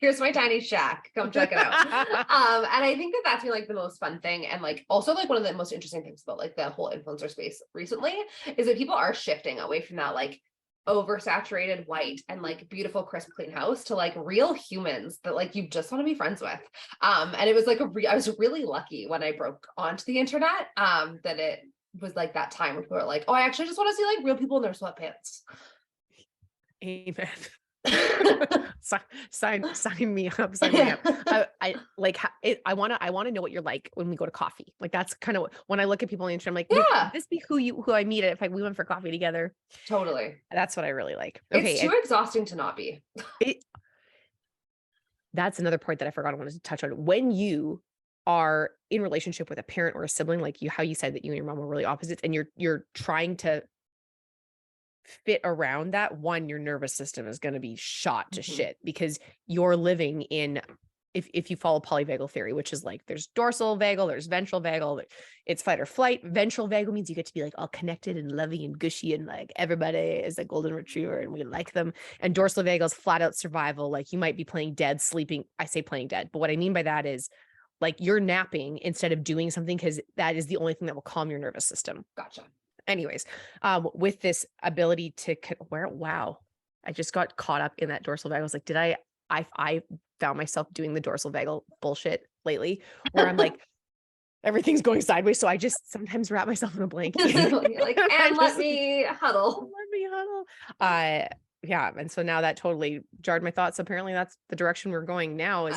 [SPEAKER 2] Here's my tiny shack. Come check it out. And I think that that's been like the most fun thing. And like, also like one of the most interesting things about like the whole influencer space recently is that people are shifting away from that, like, oversaturated white and like beautiful, crisp, clean house to like real humans that like you just want to be friends with. And it was like I was really lucky when I broke onto the internet, that it was like that time when people were like, oh, I actually just want to see like real people in their sweatpants.
[SPEAKER 1] Amen. Sign me up. Sign me up. I like I want to know what you're like when we go to coffee. Like that's kind of when I look at people on the internet, I'm like,
[SPEAKER 2] Yeah,
[SPEAKER 1] would this be who I meet if we went for coffee together?
[SPEAKER 2] totally.
[SPEAKER 1] That's what I really like.
[SPEAKER 2] It's
[SPEAKER 1] Okay.
[SPEAKER 2] too exhausting to not be.
[SPEAKER 1] That's another part that I forgot I wanted to touch on. When you are in relationship with a parent or a sibling, like how you said that you and your mom were really opposites, and you're trying to fit around that, one, your nervous system is going to be shot to shit because you're living in, if you follow polyvagal theory, which is like there's dorsal vagal, there's ventral vagal, it's fight or flight. Ventral vagal means you get to be like all connected and loving and gushy and like everybody is a golden retriever and we like them. And dorsal vagal is flat out survival. Like you might be playing dead, sleeping. I say playing dead, but what I mean by that is like you're napping instead of doing something because that is the only thing that will calm your nervous system.
[SPEAKER 2] Gotcha.
[SPEAKER 1] Anyways, with this ability to wow, I just got caught up in that dorsal vagal. I was like, I found myself doing the dorsal vagal bullshit lately where I'm like, everything's going sideways. So I just sometimes wrap myself in a blanket.
[SPEAKER 2] You're like, and let me huddle.
[SPEAKER 1] Let me huddle. Yeah. And so now that totally jarred my thoughts. Apparently that's the direction we're going now is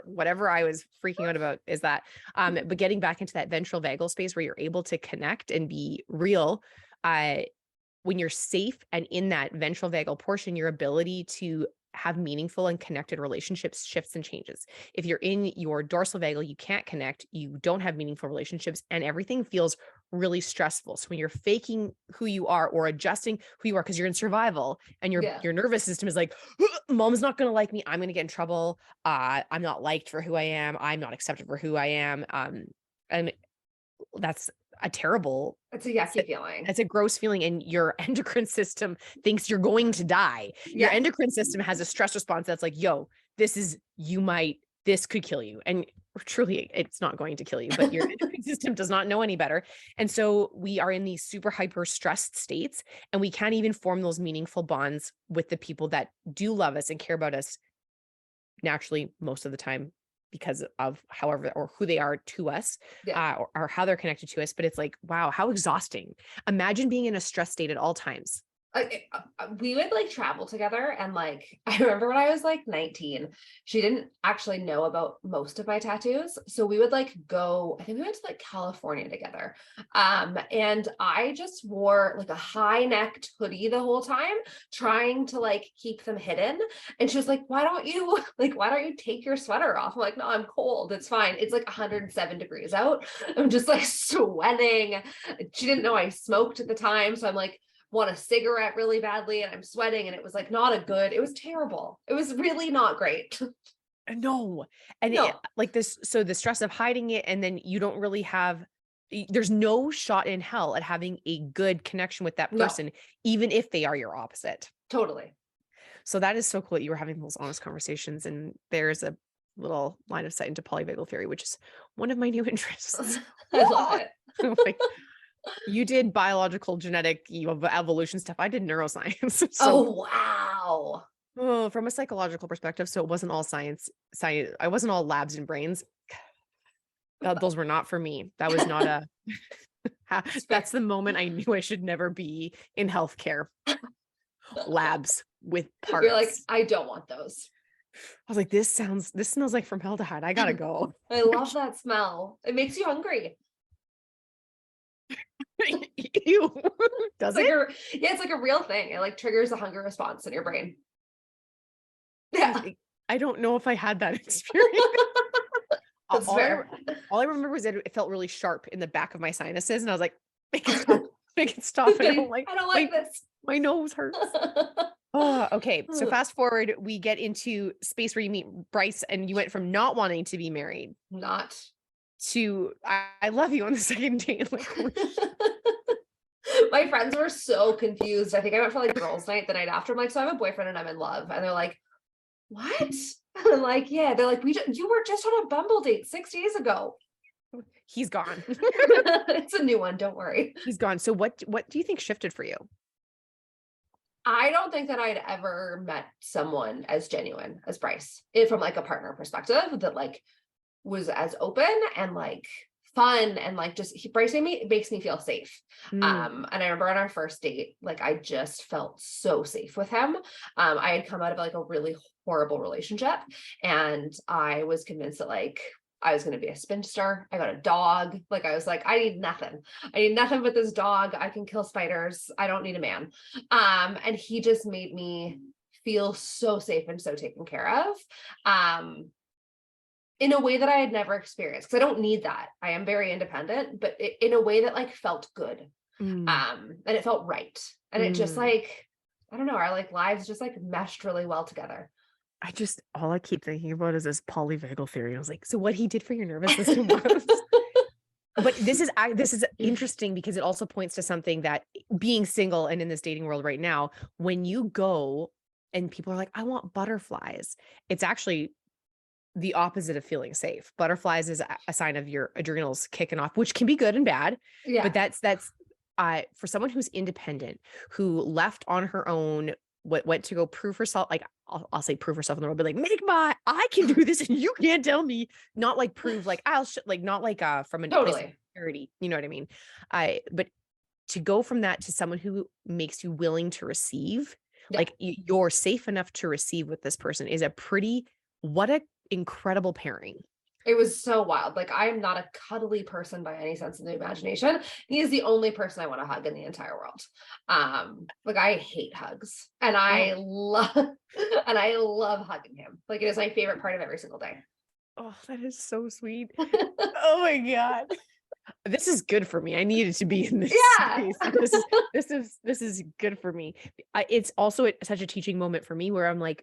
[SPEAKER 1] whatever I was freaking out about is that, but getting back into that ventral vagal space where you're able to connect and be real, when you're safe and in that ventral vagal portion, your ability to have meaningful and connected relationships shifts and changes. If you're in your dorsal vagal, you can't connect, you don't have meaningful relationships, and everything feels really stressful. So when you're faking who you are or adjusting who you are because you're in survival and your nervous system is like, mom's not going to like me, I'm going to get in trouble, I'm not liked for who I am, I'm not accepted for who I am, and that's a terrible,
[SPEAKER 2] it's a yucky feeling.
[SPEAKER 1] It's a gross feeling. And your endocrine system thinks you're going to die. Your endocrine system has a stress response that's like, yo, this could kill you. And truly it's not going to kill you, but your endocrine system does not know any better. And so we are in these super hyper stressed states and we can't even form those meaningful bonds with the people that do love us and care about us naturally most of the time, because of however or who they are to us, or how they're connected to us. But it's like, wow, how exhausting. Imagine being in a stress state at all times.
[SPEAKER 2] We would like travel together, and like I remember when I was like 19, she didn't actually know about most of my tattoos, so we would like go, I think we went to like California together, and I just wore like a high-necked hoodie the whole time trying to like keep them hidden, and she was like, why don't you take your sweater off? I'm like, no, I'm cold, it's fine, it's like 107 degrees out, I'm just like sweating. She didn't know I smoked at the time, so I'm like, want a cigarette really badly and I'm sweating, and it was like it was terrible. It was really not great.
[SPEAKER 1] No. And no. Like this, so the stress of hiding it, and then you don't really have, there's no shot in hell at having a good connection with that person, even if they are your opposite.
[SPEAKER 2] Totally.
[SPEAKER 1] So that is so cool that you were having those honest conversations, and there's a little line of sight into polyvagal theory, which is one of my new interests.
[SPEAKER 2] I love it.
[SPEAKER 1] Like, you did biological genetic evolution stuff. I did neuroscience.
[SPEAKER 2] So, wow.
[SPEAKER 1] From a psychological perspective. So it wasn't all science. I wasn't all labs and brains. Those were not for me. That was not a, that's the moment I knew I should never be in healthcare. Labs with parts.
[SPEAKER 2] You're like, I don't want those.
[SPEAKER 1] I was like, this smells like formaldehyde. I gotta go.
[SPEAKER 2] I love that smell. It makes you hungry.
[SPEAKER 1] Ew. Does it?
[SPEAKER 2] It's like a real thing. It like triggers a hunger response in your brain. Yeah.
[SPEAKER 1] I don't know if I had that experience.
[SPEAKER 2] That's fair.
[SPEAKER 1] All I remember was that it felt really sharp in the back of my sinuses, and I was like, make it stop. Make it stop. I don't like this. My nose hurts. Oh, okay. So fast forward, we get into space where you meet Bryce, and you went from not wanting to be married to I love you on the second date. Like,
[SPEAKER 2] my friends were so confused. I think I went for like girls' night the night after. I'm like, so I have a boyfriend and I'm in love. And they're like, what? And I'm like, yeah. They're like, you were just on a Bumble date 6 days ago.
[SPEAKER 1] He's gone.
[SPEAKER 2] It's a new one. Don't worry.
[SPEAKER 1] He's gone. So what do you think shifted for you?
[SPEAKER 2] I don't think that I'd ever met someone as genuine as Bryce, from like a partner perspective, that like was as open and like fun, and like just Bryce makes me feel safe.
[SPEAKER 1] Mm.
[SPEAKER 2] And I remember on our first date, like I just felt so safe with him. I had come out of like a really horrible relationship, and I was convinced that like I was going to be a spinster. I got a dog. Like I was like, I need nothing. I need nothing but this dog. I can kill spiders. I don't need a man. And he just made me feel so safe and so taken care of. In a way that I had never experienced, because I don't need that. I am very independent, but in a way that like felt good.
[SPEAKER 1] Mm.
[SPEAKER 2] And it felt right. And it just like, I don't know, our like lives just like meshed really well together.
[SPEAKER 1] All I keep thinking about is this polyvagal theory. I was like, so what he did for your nervous system was. But this is interesting because it also points to something that being single and in this dating world right now, when you go and people are like, I want butterflies, it's actually the opposite of feeling safe. Butterflies is a sign of your adrenals kicking off, which can be good and bad.
[SPEAKER 2] Yeah.
[SPEAKER 1] But that's for someone who's independent, who left on her own, went to go prove herself, like I'll say prove herself in the world, but like I can do this and you can't tell me. Not like prove like like not like from a place of security, you know what I mean? But to go from that to someone who makes you willing to receive, like you're safe enough to receive with this person, is what a incredible pairing.
[SPEAKER 2] It was so wild. Like I am not a cuddly person by any sense of the imagination. He is the only person I want to hug in the entire world. Like I hate hugs, and I love hugging him. Like it is my favorite part of every single day.
[SPEAKER 1] Oh, that is so sweet. Oh my God. This is good for me. I needed to be in this space. This is good for me. It's also such a teaching moment for me where I'm like,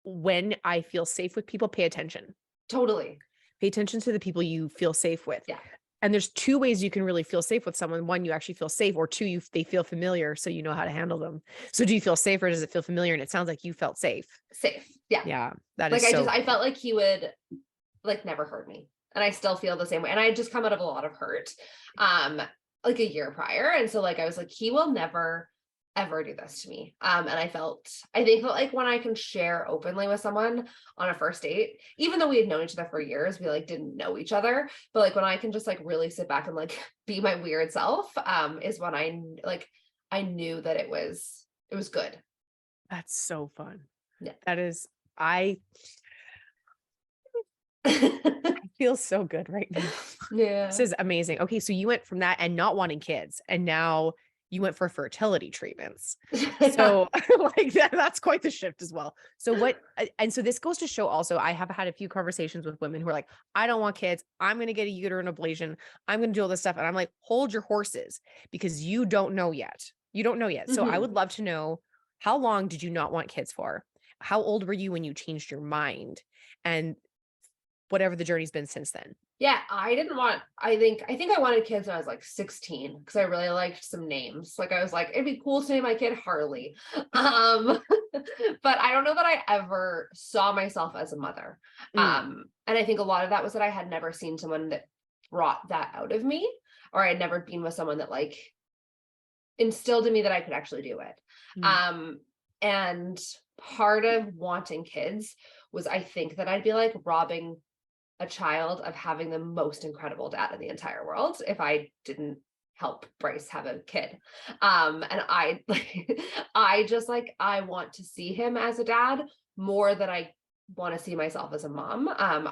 [SPEAKER 1] when I feel safe with people, pay attention.
[SPEAKER 2] Totally.
[SPEAKER 1] Pay attention to the people you feel safe with.
[SPEAKER 2] Yeah.
[SPEAKER 1] And there's two ways you can really feel safe with someone. One, you actually feel safe, or two, they feel familiar, so you know how to handle them. So do you feel safe, or does it feel familiar? And it sounds like you felt safe.
[SPEAKER 2] Safe. Yeah.
[SPEAKER 1] Yeah. That
[SPEAKER 2] like
[SPEAKER 1] is
[SPEAKER 2] I felt like he would like never hurt me. And I still feel the same way. And I had just come out of a lot of hurt, like a year prior. And so like, I was like, he will never ever do this to me. And I think that like when I can share openly with someone on a first date, even though we had known each other for years, we like didn't know each other, but like when I can just like really sit back and like be my weird self, is when I knew that it was good.
[SPEAKER 1] That's so fun.
[SPEAKER 2] Yeah.
[SPEAKER 1] That is, I feel so good right now.
[SPEAKER 2] Yeah.
[SPEAKER 1] This is amazing. Okay. So you went from that and not wanting kids, and now you went for fertility treatments. So like that's quite the shift as well. So and so this goes to show also, I have had a few conversations with women who are like, I don't want kids. I'm going to get a uterine ablation. I'm going to do all this stuff. And I'm like, hold your horses, because you don't know yet. You don't know yet. So I would love to know, how long did you not want kids for? How old were you when you changed your mind? And whatever the journey's been since then.
[SPEAKER 2] Yeah, I think I wanted kids when I was like 16, because I really liked some names. Like I was like, it'd be cool to name my kid Harley. But I don't know that I ever saw myself as a mother. And I think a lot of that was that I had never seen someone that brought that out of me, or I had never been with someone that like instilled in me that I could actually do it. And part of wanting kids was, I think, that I'd be like robbing a child of having the most incredible dad in the entire world if I didn't help Bryce have a kid. And I just like, I want to see him as a dad more than I want to see myself as a mom. I'm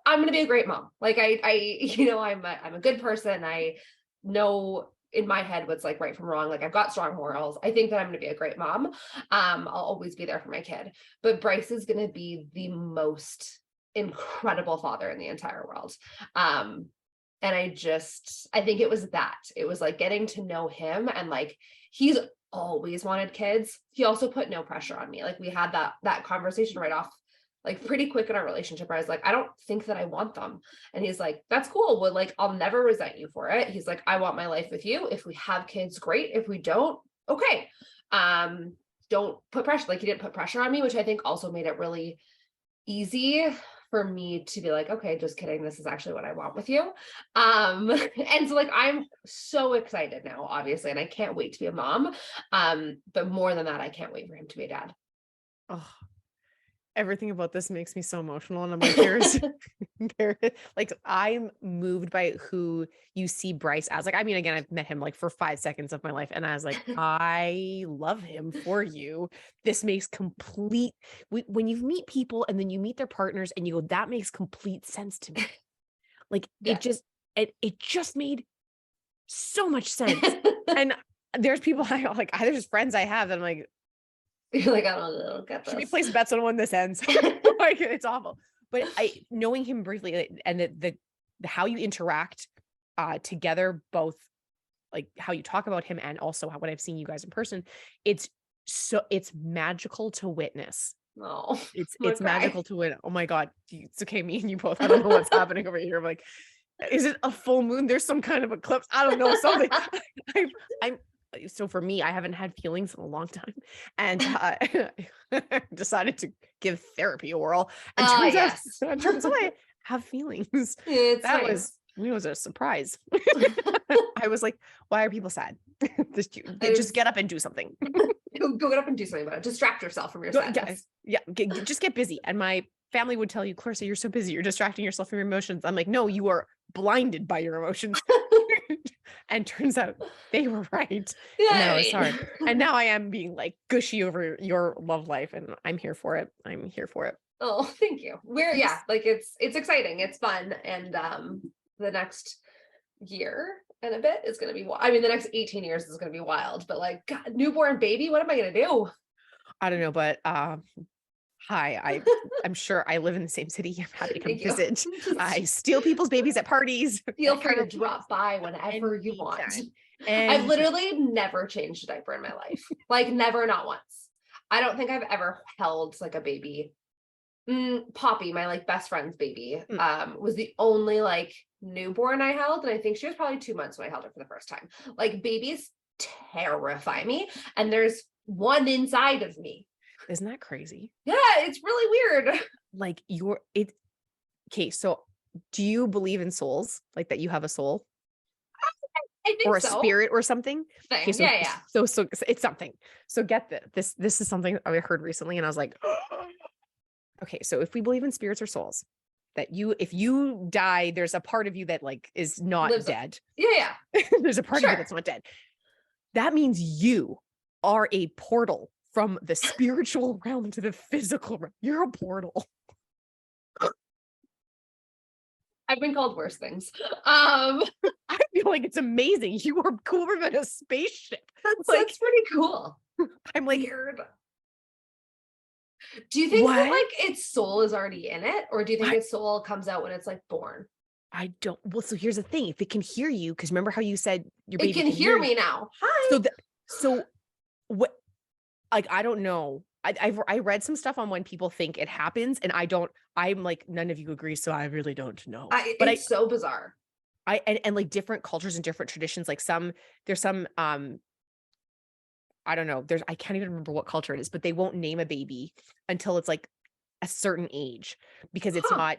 [SPEAKER 2] going to be a great mom. Like I'm a good person. I know in my head what's like right from wrong. Like I've got strong morals. I think that I'm going to be a great mom. I'll always be there for my kid, but Bryce is going to be the most incredible father in the entire world. And I think it was like getting to know him, and like he's always wanted kids. He also put no pressure on me. Like we had that conversation right off, like pretty quick in our relationship, where I was like, I don't think that I want them. And he's like, that's cool. Well, like, I'll never resent you for it. He's like, I want my life with you. If we have kids, great. If we don't, okay. Don't put pressure. Like he didn't put pressure on me, which I think also made it really easy for me to be like, okay, just kidding. This is actually what I want with you. And so like, I'm so excited now, obviously, and I can't wait to be a mom. But more than that, I can't wait for him to be a dad.
[SPEAKER 1] Oh, everything about this makes me so emotional. And I'm like, there's there, like, I'm moved by who you see Bryce as. Like, I mean, again, I've met him like for 5 seconds of my life, and I was like, I love him for you. This makes complete when you meet people and then you meet their partners and you go, that makes complete sense to me. Like
[SPEAKER 2] Yeah.
[SPEAKER 1] it just made so much sense. And there's people I like, there's friends I have that I'm like,
[SPEAKER 2] You're like, I don't get
[SPEAKER 1] should we
[SPEAKER 2] this.
[SPEAKER 1] place bets on when this ends? Like, it's awful. But knowing him briefly, and the how you interact together, both like how you talk about him and also what I've seen you guys in person, it's magical to witness.
[SPEAKER 2] No,
[SPEAKER 1] It's magical to win. Oh my God. It's okay. Me and you both. I don't know what's happening over here. I'm like, is it a full moon? There's some kind of eclipse. I don't know. Something. I'm so for me, I haven't had feelings in a long time, and decided to give therapy a whirl. And turns out I have feelings.
[SPEAKER 2] It's
[SPEAKER 1] That
[SPEAKER 2] nice.
[SPEAKER 1] was a surprise. I was like, why are people sad? Just get up and do something.
[SPEAKER 2] Go get up and do something about it. Distract yourself from your sadness.
[SPEAKER 1] Yeah, just get busy. And my family would tell you, Clarissa, you're so busy. You're distracting yourself from your emotions. I'm like, no, you are blinded by your emotions. And turns out they were right.
[SPEAKER 2] Yeah,
[SPEAKER 1] And that was hard. And now I am being like gushy over your love life, and I'm here for it. I'm here for it.
[SPEAKER 2] Oh, thank you. Like it's exciting. It's fun. And the next year and a bit is going to be, I mean, the next 18 years is going to be wild, but like, God, newborn baby, what am I going to do?
[SPEAKER 1] I don't know, but hi, I'm sure I live in the same city. I'm happy to come visit. I steal people's babies at parties.
[SPEAKER 2] Feel free to drop by whenever you want.
[SPEAKER 1] And
[SPEAKER 2] I've literally never changed a diaper in my life. Like never, not once. I don't think I've ever held like a baby. Poppy, my like best friend's baby, was the only like newborn I held. And I think she was probably 2 months when I held her for the first time. Like babies terrify me. And there's one inside of me.
[SPEAKER 1] Isn't that crazy?
[SPEAKER 2] Yeah, it's really weird.
[SPEAKER 1] Like okay, so do you believe in souls? Like that you have a soul?
[SPEAKER 2] I think
[SPEAKER 1] or a
[SPEAKER 2] so.
[SPEAKER 1] spirit or something?
[SPEAKER 2] Okay, so, yeah.
[SPEAKER 1] So it's something. So get this. This is something I heard recently, and I was like, okay, so if we believe in spirits or souls, that if you die, there's a part of you that like is not dead.
[SPEAKER 2] Yeah.
[SPEAKER 1] There's a part of you that's not dead. That means you are a portal from the spiritual realm to the physical realm. You're a portal.
[SPEAKER 2] I've been called worse things.
[SPEAKER 1] I feel like it's amazing. You are cooler than a spaceship.
[SPEAKER 2] That's pretty cool.
[SPEAKER 1] I'm like,
[SPEAKER 2] weird. Do you think that like its soul is already in it, or do you think its soul comes out when it's like born?
[SPEAKER 1] I don't. Well, so here's the thing: if it can hear you, because remember how you said your baby
[SPEAKER 2] can hear me now. Hi.
[SPEAKER 1] So what? Like, I don't know. I read some stuff on when people think it happens, and I'm like, none of you agree, so I really don't know.
[SPEAKER 2] It's so bizarre.
[SPEAKER 1] And like different cultures and different traditions. Like there's some I don't know. I can't even remember what culture it is, but they won't name a baby until it's like a certain age because it's not.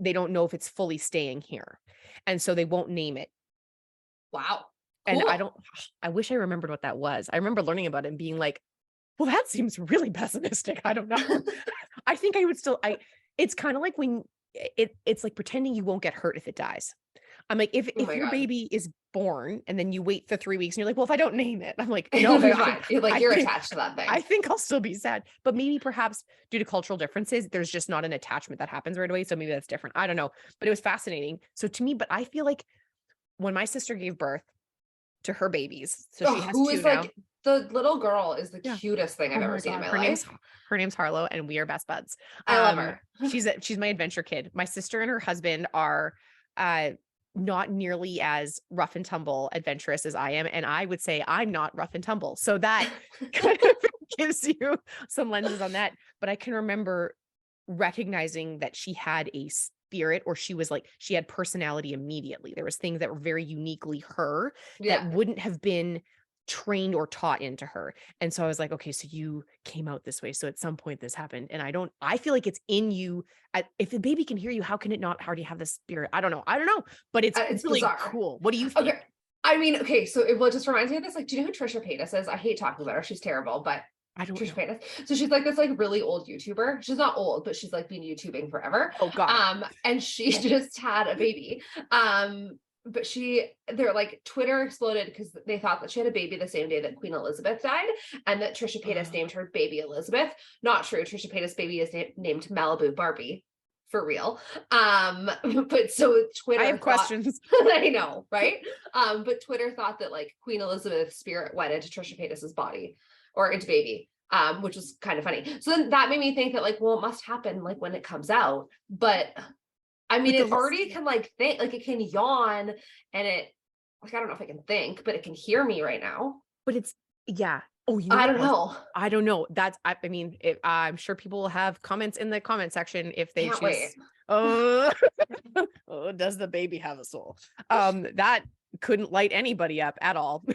[SPEAKER 1] They don't know if it's fully staying here, and so they won't name it.
[SPEAKER 2] Wow.
[SPEAKER 1] Cool. And I wish I remembered what that was. I remember learning about it and being like, well, that seems really pessimistic. I don't know. I think I would still, it's kind of like when it's like pretending you won't get hurt if it dies. I'm like, if your baby is born and then you wait for 3 weeks and you're like, well, if I don't name it, I'm like, no,
[SPEAKER 2] you're attached to that thing.
[SPEAKER 1] I think I'll still be sad, but maybe perhaps due to cultural differences, there's just not an attachment that happens right away. So maybe that's different. I don't know, but it was fascinating. So to me, but I feel like when my sister gave birth to her babies, so she has two now.
[SPEAKER 2] Like, the little girl is the cutest thing I've ever seen in my life.
[SPEAKER 1] Her name's Harlow, and we are best buds.
[SPEAKER 2] I love her.
[SPEAKER 1] She's my adventure kid. My sister and her husband are not nearly as rough and tumble adventurous as I am, and I would say I'm not rough and tumble. So that kind of gives you some lenses on that. But I can remember recognizing that she had a spirit, or she had personality immediately. There was things that were very uniquely her that wouldn't have been trained or taught into her. And so I was like, okay, so you came out this way. So at some point this happened. And I feel like it's in you. If the baby can hear you, how can it not already have the spirit? I don't know. But it's
[SPEAKER 2] It's
[SPEAKER 1] really
[SPEAKER 2] bizarre.
[SPEAKER 1] cool. What do you think?
[SPEAKER 2] Okay. I mean, okay, so it just reminds me of this. Like, do you know who Trisha Paytas is? I hate talking about her. She's terrible, but
[SPEAKER 1] I don't
[SPEAKER 2] Trisha
[SPEAKER 1] know.
[SPEAKER 2] Paytas. So she's like this like really old YouTuber. She's not old, but she's like been YouTubing forever.
[SPEAKER 1] Oh, got it.
[SPEAKER 2] And she just had a baby. But they're like Twitter exploded because they thought that she had a baby the same day that Queen Elizabeth died, and that Trisha Paytas named her baby Elizabeth. Not true. Trisha Paytas' baby is named Malibu Barbie. For real. But so Twitter
[SPEAKER 1] I have questions.
[SPEAKER 2] I know, right? But Twitter thought that like Queen Elizabeth's spirit went into Trisha Paytas's body or into baby, which was kind of funny. So then that made me think that like, well, it must happen like when it comes out. But I mean, it already can like think, like it can yawn, and it like I don't know if it can think, but it can hear me right now.
[SPEAKER 1] But it's yeah. Oh, you know
[SPEAKER 2] I don't know.
[SPEAKER 1] I don't know. I mean, I'm sure people will have comments in the comment section if they
[SPEAKER 2] Can't
[SPEAKER 1] choose.
[SPEAKER 2] wait.
[SPEAKER 1] Oh, does the baby have a soul? That couldn't light anybody up at all.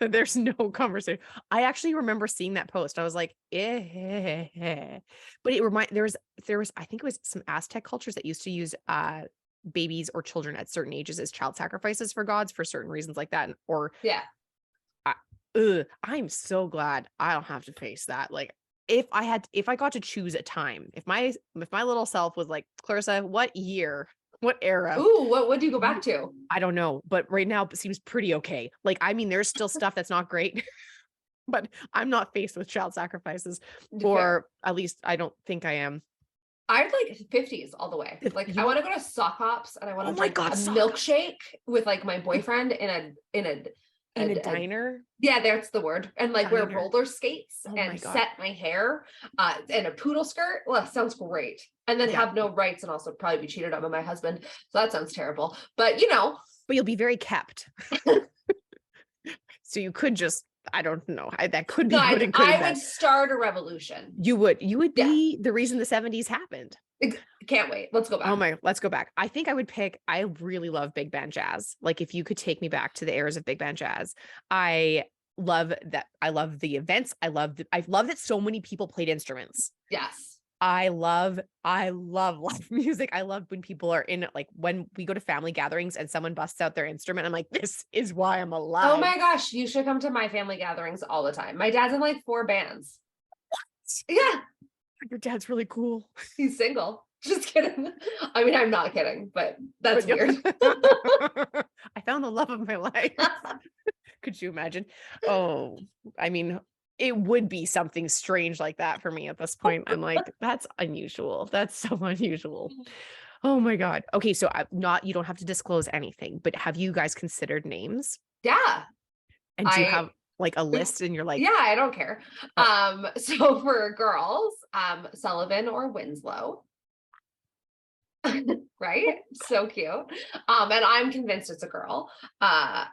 [SPEAKER 1] There's no conversation. I actually remember seeing that post. I was like, but there was I think it was some Aztec cultures that used to use babies or children at certain ages as child sacrifices for gods for certain reasons like that. Or
[SPEAKER 2] yeah.
[SPEAKER 1] I'm so glad I don't have to face that. Like if I got to choose a time, if my little self was like, Clarissa, what year, what era?
[SPEAKER 2] Ooh, what do you go back to?
[SPEAKER 1] I don't know, but right now it seems pretty okay. Like, I mean, there's still stuff that's not great, but I'm not faced with child sacrifices, or at least I don't think I am.
[SPEAKER 2] I'd like 50s all the way. Like I want to go to sock hops and I want to drink a milkshake with like my boyfriend in a
[SPEAKER 1] diner.
[SPEAKER 2] Yeah, that's the word. And like wear roller skates and set my hair and a poodle skirt. Well, that sounds great. And then have no rights and also probably be cheated on by my husband. So that sounds terrible. But but
[SPEAKER 1] you'll be very kept. So you could just, I don't know. That could be good and
[SPEAKER 2] I would start a revolution.
[SPEAKER 1] You would be the reason the 70s happened.
[SPEAKER 2] Can't wait. Let's go back.
[SPEAKER 1] Let's go back. I think I really love big band jazz. Like if you could take me back to the eras of big band jazz, I love that. I love the events. I love that so many people played instruments.
[SPEAKER 2] Yes.
[SPEAKER 1] I love live music. I love when people are in, like when we go to family gatherings and someone busts out their instrument. I'm like, this is why I'm alive.
[SPEAKER 2] Oh my gosh. You should come to my family gatherings all the time. My dad's in like 4 bands. What? Yeah.
[SPEAKER 1] Your dad's really cool.
[SPEAKER 2] He's single. Just kidding. I mean, I'm not kidding, but that's weird.
[SPEAKER 1] I found the love of my life. Could you imagine? Oh, I mean, it would be something strange like that for me at this point. I'm like, that's unusual. That's so unusual. Oh my God. Okay. So you don't have to disclose anything, but have you guys considered names?
[SPEAKER 2] Yeah.
[SPEAKER 1] And do you have like a list and you're like,
[SPEAKER 2] yeah, I don't care. So for girls, Sullivan or Winslow. Right? So cute. And I'm convinced it's a girl. I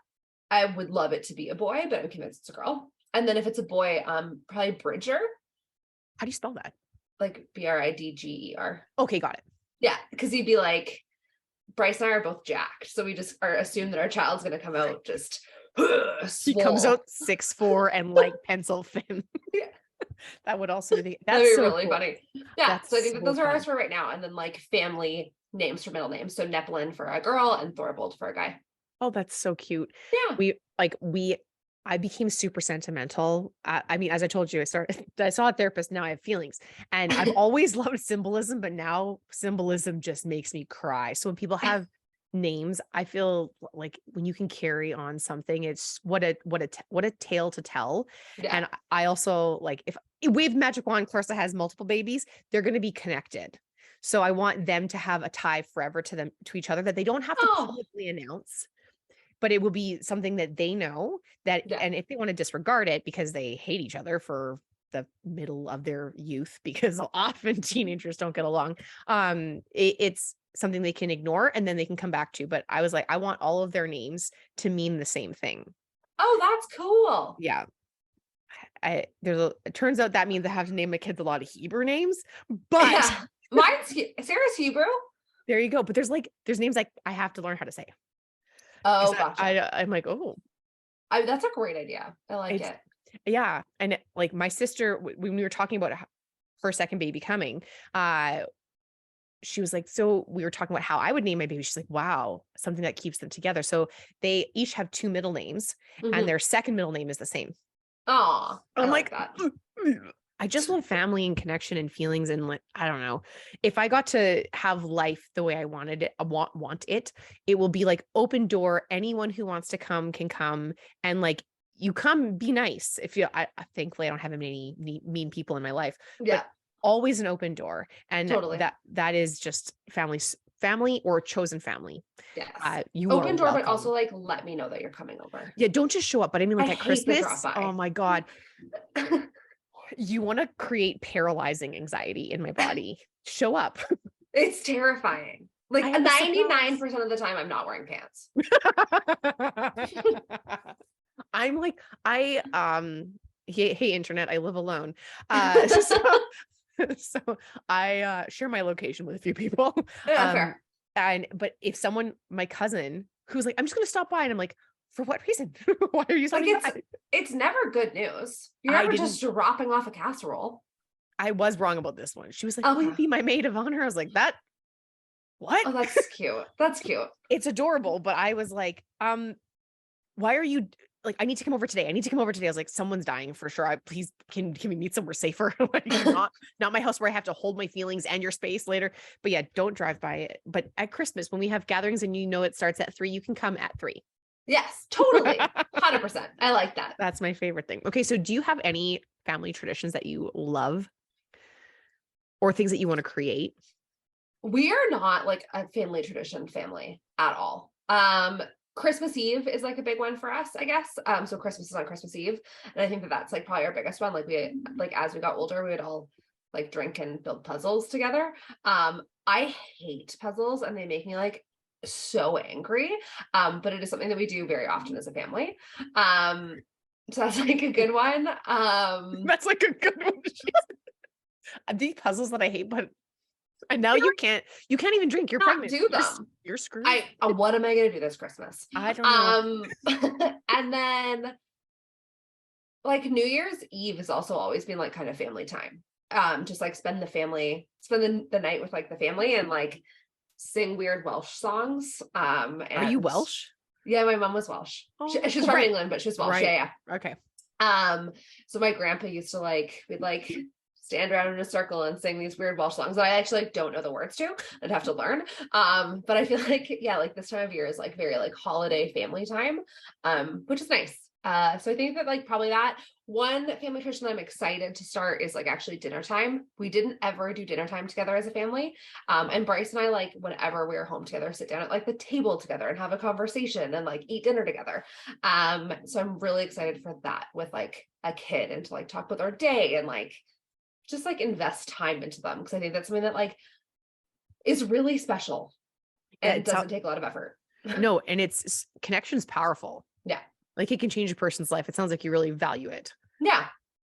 [SPEAKER 2] would love it to be a boy, but I'm convinced it's a girl. And then if it's a boy, probably Bridger.
[SPEAKER 1] How do you spell that?
[SPEAKER 2] Like Bridger.
[SPEAKER 1] Okay, got it.
[SPEAKER 2] Yeah, because he'd be like, Bryce and I are both jacked, so we just assume that our child's gonna come out just
[SPEAKER 1] he comes out 6'4" and like pencil thin.
[SPEAKER 2] Yeah.
[SPEAKER 1] That would also be
[SPEAKER 2] that'd be really
[SPEAKER 1] cool.
[SPEAKER 2] funny. Yeah, so I think that those are ours for right now. And then like family names for middle names. So Neppelin for a girl and Thorvald for a guy.
[SPEAKER 1] Oh, that's so cute.
[SPEAKER 2] Yeah.
[SPEAKER 1] I became super sentimental. I mean, as I told you, I saw a therapist. Now I have feelings, and I've always loved symbolism, but now symbolism just makes me cry. So when people have names, I feel like when you can carry on something, it's what a tale to tell. Yeah. And I also like, if Wave Magic Wand Clarissa has multiple babies, they're going to be connected. So I want them to have a tie forever to each other that they don't have to publicly announce. But it will be something that they know that, and if they want to disregard it because they hate each other for the middle of their youth, because often teenagers don't get along, it's something they can ignore and then they can come back to. But I was like, I want all of their names to mean the same thing.
[SPEAKER 2] Oh, that's cool.
[SPEAKER 1] Yeah. It turns out that means I have to name my kids a lot of Hebrew names, but
[SPEAKER 2] Sarah's Hebrew.
[SPEAKER 1] There you go. But there's names like I have to learn how to say.
[SPEAKER 2] Oh, gotcha.
[SPEAKER 1] I'm like, oh,
[SPEAKER 2] That's a great idea. I like
[SPEAKER 1] It's
[SPEAKER 2] it.
[SPEAKER 1] yeah. And like my sister, when we were talking about her second baby coming, uh, she was like, so we were talking about how I would name my baby. She's like, wow, something that keeps them together. So they each have two middle names and
[SPEAKER 2] Hmm.
[SPEAKER 1] their second middle name is the same.
[SPEAKER 2] Oh, I
[SPEAKER 1] I'm
[SPEAKER 2] like
[SPEAKER 1] like,
[SPEAKER 2] that.
[SPEAKER 1] I just love family and connection and feelings. And like, I don't know, if I got to have life the way I wanted it, want it, it will be like open door. Anyone who wants to come can come. And like, you come, be nice. If you, thankfully I don't have many mean people in my life, but
[SPEAKER 2] Yeah,
[SPEAKER 1] always an open door. And
[SPEAKER 2] totally.
[SPEAKER 1] that is just family or chosen family.
[SPEAKER 2] Yes.
[SPEAKER 1] You are
[SPEAKER 2] Open door, but also
[SPEAKER 1] welcome.
[SPEAKER 2] like let me know that you're coming over.
[SPEAKER 1] Yeah. Don't just show up. But I mean,
[SPEAKER 2] I
[SPEAKER 1] like at
[SPEAKER 2] hate the drop
[SPEAKER 1] Christmas, oh
[SPEAKER 2] by.
[SPEAKER 1] my God, you want to create paralyzing anxiety in my body. Show up.
[SPEAKER 2] It's terrifying.
[SPEAKER 1] I
[SPEAKER 2] Like
[SPEAKER 1] have a surprise.
[SPEAKER 2] 99% of the time I'm not wearing pants.
[SPEAKER 1] I'm like, hey internet, I live alone. So I share my location with a few people.
[SPEAKER 2] Yeah,
[SPEAKER 1] Um,
[SPEAKER 2] fair.
[SPEAKER 1] but if someone, my cousin, who's like, I'm just gonna stop by, and I'm like, for what reason? Why are you
[SPEAKER 2] Like
[SPEAKER 1] stopping by?
[SPEAKER 2] it's never good news. You're
[SPEAKER 1] I
[SPEAKER 2] never
[SPEAKER 1] didn't,
[SPEAKER 2] just dropping off a casserole.
[SPEAKER 1] I was wrong about this one. She was like, will you
[SPEAKER 2] Okay.
[SPEAKER 1] be my maid of honor? I was like, that what?
[SPEAKER 2] Oh, that's cute. That's cute.
[SPEAKER 1] It's adorable, but I was like, why are you like, I need to come over today. I need to come over today. I was like, someone's dying for sure. Please can we meet somewhere safer? Like not my house where I have to hold my feelings and your space later. But yeah, don't drive by it. But at Christmas, when we have gatherings and you know it starts at 3, you can come at 3.
[SPEAKER 2] Yes, totally. 100%. I like that.
[SPEAKER 1] That's my favorite thing. Okay, so do you have any family traditions that you love or things that you want to create?
[SPEAKER 2] We are not like a family tradition family at all. Christmas Eve is like a big one for us, I guess. So Christmas is on Christmas Eve, and I think that that's like probably our biggest one. Like we like as we got older, we would all like drink and build puzzles together. I hate puzzles, and they make me like so angry. But it is something that we do very often as a family. So that's like a good one.
[SPEAKER 1] That's like a good one. These puzzles that I hate, but and now you can't even drink. You're
[SPEAKER 2] Not
[SPEAKER 1] pregnant.
[SPEAKER 2] do them.
[SPEAKER 1] You're screwed.
[SPEAKER 2] What am I gonna do this Christmas?
[SPEAKER 1] I don't know.
[SPEAKER 2] And then like New Year's Eve has also always been like kind of family time. Just like spend the night with like the family and like sing weird Welsh songs.
[SPEAKER 1] Are you Welsh?
[SPEAKER 2] Yeah, my mom was Welsh.
[SPEAKER 1] Oh,
[SPEAKER 2] She's from England, but she was Welsh.
[SPEAKER 1] right.
[SPEAKER 2] Yeah, yeah.
[SPEAKER 1] Okay.
[SPEAKER 2] So my grandpa used to we'd like stand around in a circle and sing these weird Welsh songs that I actually like don't know the words to. I'd have to learn. But I feel like, yeah, like this time of year is like very like holiday family time, which is nice. So I think that like probably that one family tradition that I'm excited to start is like actually dinner time. We didn't ever do dinner time together as a family. And Bryce and I, like whenever we're home together, sit down at like the table together and have a conversation and like eat dinner together. So I'm really excited for that with like a kid and to like talk about our day and like just like invest time into them. Cause I think that's something that like is really special and it doesn't take a lot of effort.
[SPEAKER 1] No, and it's connection's powerful.
[SPEAKER 2] Yeah.
[SPEAKER 1] Like it can change a person's life. It sounds like you really value it.
[SPEAKER 2] Yeah.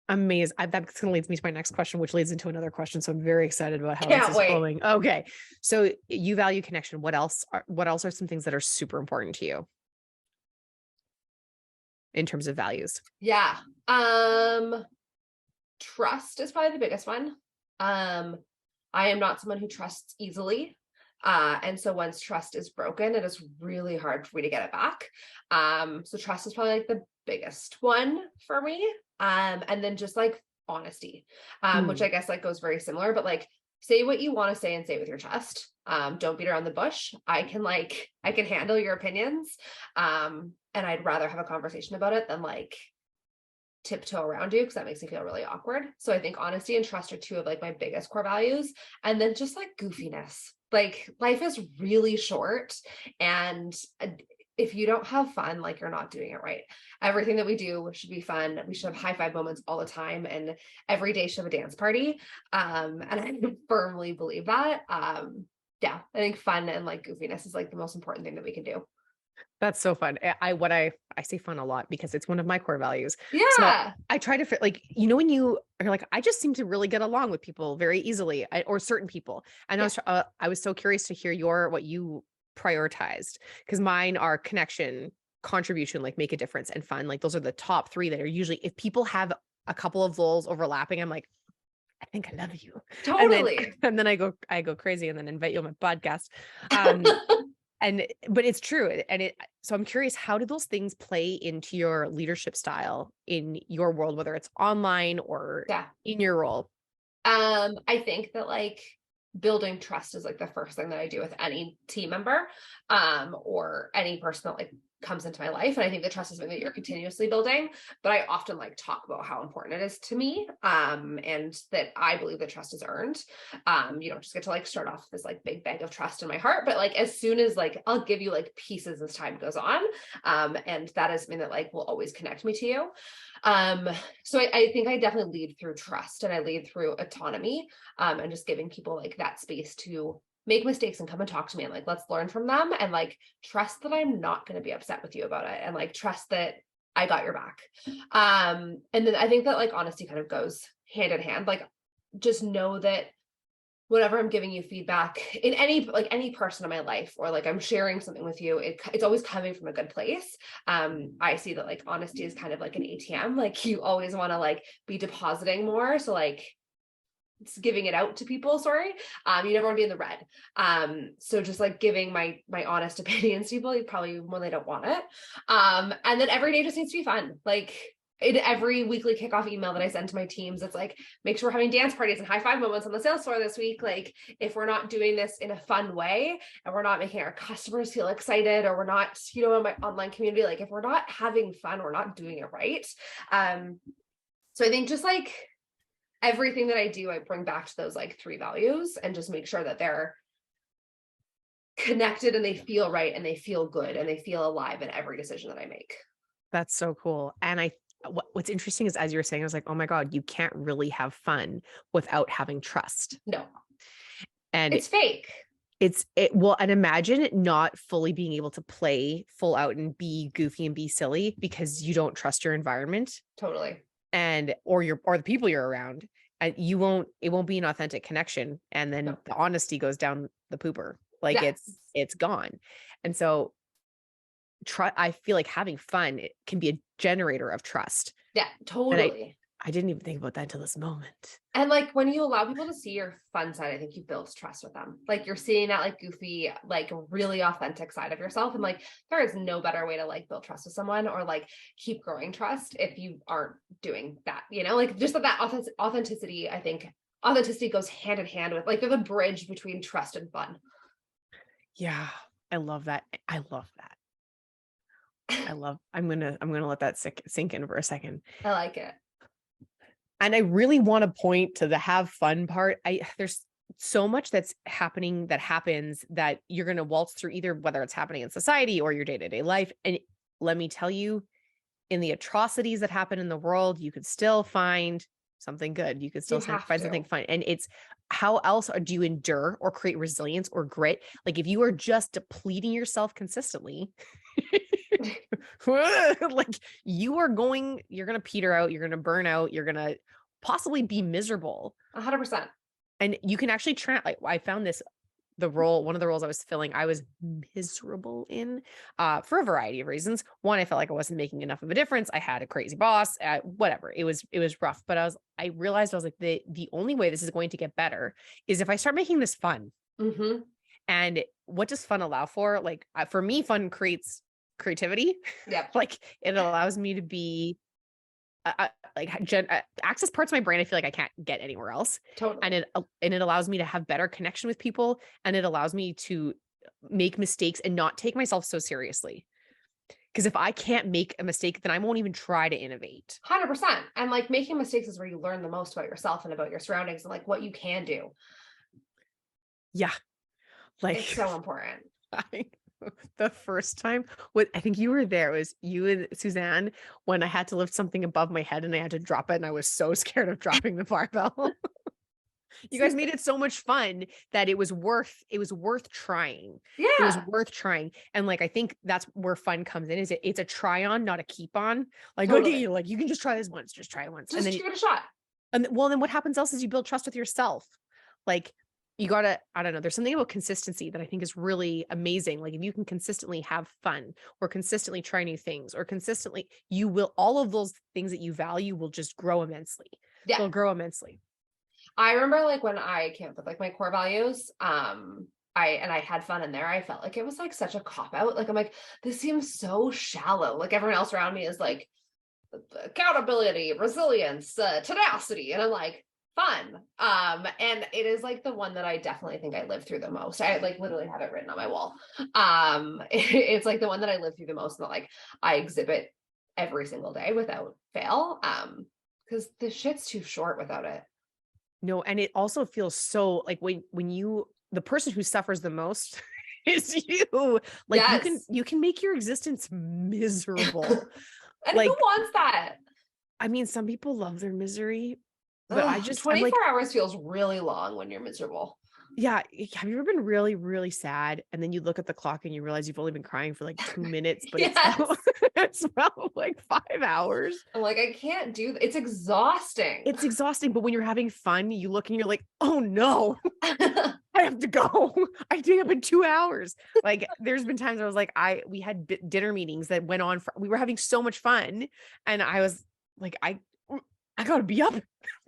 [SPEAKER 1] Amazing. That's going to lead me to my next question, which leads into another question. So I'm very excited about how
[SPEAKER 2] Can't
[SPEAKER 1] this is
[SPEAKER 2] wait.
[SPEAKER 1] flowing. Okay. So you value connection. What else are some things that are super important to you in terms of values?
[SPEAKER 2] Yeah. Trust is probably the biggest one. I am not someone who trusts easily. And so once trust is broken, it is really hard for me to get it back. So trust is probably like the biggest one for me. And then just like honesty, which I guess like goes very similar, but like say what you want to say and say it with your chest. Don't beat around the bush. I can handle your opinions. And I'd rather have a conversation about it than like tiptoe around you because that makes me feel really awkward. So I think honesty and trust are two of like my biggest core values. And then just like goofiness. Like life is really short, and if you don't have fun, like you're not doing it right. Everything that we do should be fun. We should have high five moments all the time, and every day should have a dance party. And I firmly believe that. Yeah, I think fun and like goofiness is like the most important thing that we can do.
[SPEAKER 1] That's so fun. I say fun a lot because it's one of my core values.
[SPEAKER 2] Yeah.
[SPEAKER 1] So I try to fit like, when you are like, I just seem to really get along with people very easily or certain people. And I was so curious to hear what you prioritized because mine are connection, contribution, like make a difference, and fun. Like those are the top three that are usually, if people have a couple of those overlapping, I'm like, I think I love you.
[SPEAKER 2] Totally.
[SPEAKER 1] And then I go crazy and then invite you on my podcast. But it's true. So I'm curious, how do those things play into your leadership style in your world, whether it's online or
[SPEAKER 2] Yeah.
[SPEAKER 1] in your role?
[SPEAKER 2] I think that like building trust is like the first thing that I do with any team member, or any person that like comes into my life. And I think the trust is something that you're continuously building, but I often like talk about how important it is to me. And that I believe that trust is earned. You don't just get to like start off this like big bag of trust in my heart, but like as soon as like I'll give you like pieces as time goes on. And that is something that like will always connect me to you. So I think I definitely lead through trust, and I lead through autonomy, and just giving people like that space to make mistakes and come and talk to me, and like, let's learn from them, and like, trust that I'm not going to be upset with you about it, and like, trust that I got your back. And then I think that like honesty kind of goes hand in hand. Like, just know that whenever I'm giving you feedback in any person in my life, or like I'm sharing something with you, it's always coming from a good place. I see that like honesty is kind of like an ATM. Like you always want to like be depositing more. So like it's giving it out to people. Sorry. You never want to be in the red. So just like giving my honest opinions to people, probably when they don't want it. And then every day just needs to be fun. Like in every weekly kickoff email that I send to my teams, it's like, make sure we're having dance parties and high five moments on the sales floor this week. Like if we're not doing this in a fun way, and we're not making our customers feel excited, or we're not, in my online community, like if we're not having fun, we're not doing it right. So I think just like everything that I do, I bring back to those like three values, and just make sure that they're connected and they feel right and they feel good and they feel alive in every decision that I make.
[SPEAKER 1] That's so cool. And what's interesting is, as you were saying, I was like, oh my God, you can't really have fun without having trust.
[SPEAKER 2] No.
[SPEAKER 1] And
[SPEAKER 2] it's fake.
[SPEAKER 1] Well, and imagine it not fully being able to play full out and be goofy and be silly because you don't trust your environment.
[SPEAKER 2] Totally.
[SPEAKER 1] Or the people you're around, and it won't be an authentic connection. And then the honesty goes down the pooper. Like it's gone. And so I feel like having fun, it can be a generator of trust.
[SPEAKER 2] Yeah, totally.
[SPEAKER 1] I didn't even think about that until this moment.
[SPEAKER 2] And like when you allow people to see your fun side, I think you build trust with them. Like you're seeing that like goofy, like really authentic side of yourself. And like there is no better way to like build trust with someone, or like keep growing trust, if you aren't doing that, like just that authenticity. I think authenticity goes hand in hand with like, they're the bridge between trust and fun.
[SPEAKER 1] Yeah, I love that. I'm gonna let that sink in for a second.
[SPEAKER 2] I like it.
[SPEAKER 1] And I really want to point to the have fun part. There's so much that happens that you're going to waltz through, either whether it's happening in society or your day-to-day life. And let me tell you, in the atrocities that happen in the world, you could still find something good. You could still find something fun. And it's, how else do you endure or create resilience or grit? Like if you are just depleting yourself consistently, like you're going to peter out, you're going to burn out, you're going to possibly be miserable.
[SPEAKER 2] 100%.
[SPEAKER 1] And you can actually like I found this, one of the roles I was filling, I was miserable in, for a variety of reasons. One, I felt like I wasn't making enough of a difference. I had a crazy boss, whatever. It was rough, but I realized I was like, the only way this is going to get better is if I start making this fun.
[SPEAKER 2] Mm-hmm.
[SPEAKER 1] And what does fun allow for? Like for me, fun creates creativity.
[SPEAKER 2] Yeah.
[SPEAKER 1] Like it allows me to be access parts of my brain I feel like I can't get anywhere else.
[SPEAKER 2] Totally.
[SPEAKER 1] And it allows me to have better connection with people, and it allows me to make mistakes and not take myself so seriously. Because if I can't make a mistake, then I won't even try to innovate.
[SPEAKER 2] 100%. And like making mistakes is where you learn the most about yourself and about your surroundings and like what you can do.
[SPEAKER 1] Yeah. Like
[SPEAKER 2] it's so important.
[SPEAKER 1] The first time, I think you were there, it was you and Suzanne, when I had to lift something above my head and I had to drop it, and I was so scared of dropping the barbell. You guys made it so much fun that it was worth trying.
[SPEAKER 2] Yeah.
[SPEAKER 1] It was worth trying. And like I think that's where fun comes in, is it's a try on, not a keep on. Like, totally. Okay, like you can just try this once, just try it once.
[SPEAKER 2] Just
[SPEAKER 1] and then
[SPEAKER 2] give it a shot.
[SPEAKER 1] And then what happens else is you build trust with yourself. Like you gotta, I don't know, there's something about consistency that I think is really amazing. Like if you can consistently have fun or consistently try new things or consistently, you will, all of those things that you value will just grow immensely.
[SPEAKER 2] Yeah.
[SPEAKER 1] They'll grow immensely.
[SPEAKER 2] I remember like when I came up with like my core values, I had fun in there. I felt like it was like such a cop out. Like I'm like, this seems so shallow. Like everyone else around me is like accountability, resilience, tenacity. And I'm like, fun. And it is like the one that I definitely think I live through the most. I like literally have it written on my wall. It's like the one that I live through the most and that like I exhibit every single day without fail. Because the shit's too short without it.
[SPEAKER 1] No, and it also feels so like when you, the person who suffers the most is you. Like
[SPEAKER 2] Yes.
[SPEAKER 1] you can make your existence miserable.
[SPEAKER 2] And
[SPEAKER 1] Like,
[SPEAKER 2] who wants that?
[SPEAKER 1] I mean, some people love their misery, but
[SPEAKER 2] Ugh,
[SPEAKER 1] I just, I'm
[SPEAKER 2] 24
[SPEAKER 1] like,
[SPEAKER 2] hours feels really long when you're miserable.
[SPEAKER 1] yeah. Have you ever been really, really sad? And then you look at the clock and you realize you've only been crying for like 2 minutes, but it's
[SPEAKER 2] Yes.
[SPEAKER 1] felt, it's felt like 5 hours.
[SPEAKER 2] I'm like, I can't do it's exhausting.
[SPEAKER 1] It's exhausting, but when you're having fun, you look and you're like, oh no, I have to go. I think up in 2 hours. Like there's been times I was like, we had dinner meetings that went on we were having so much fun. And I was like, I gotta be up.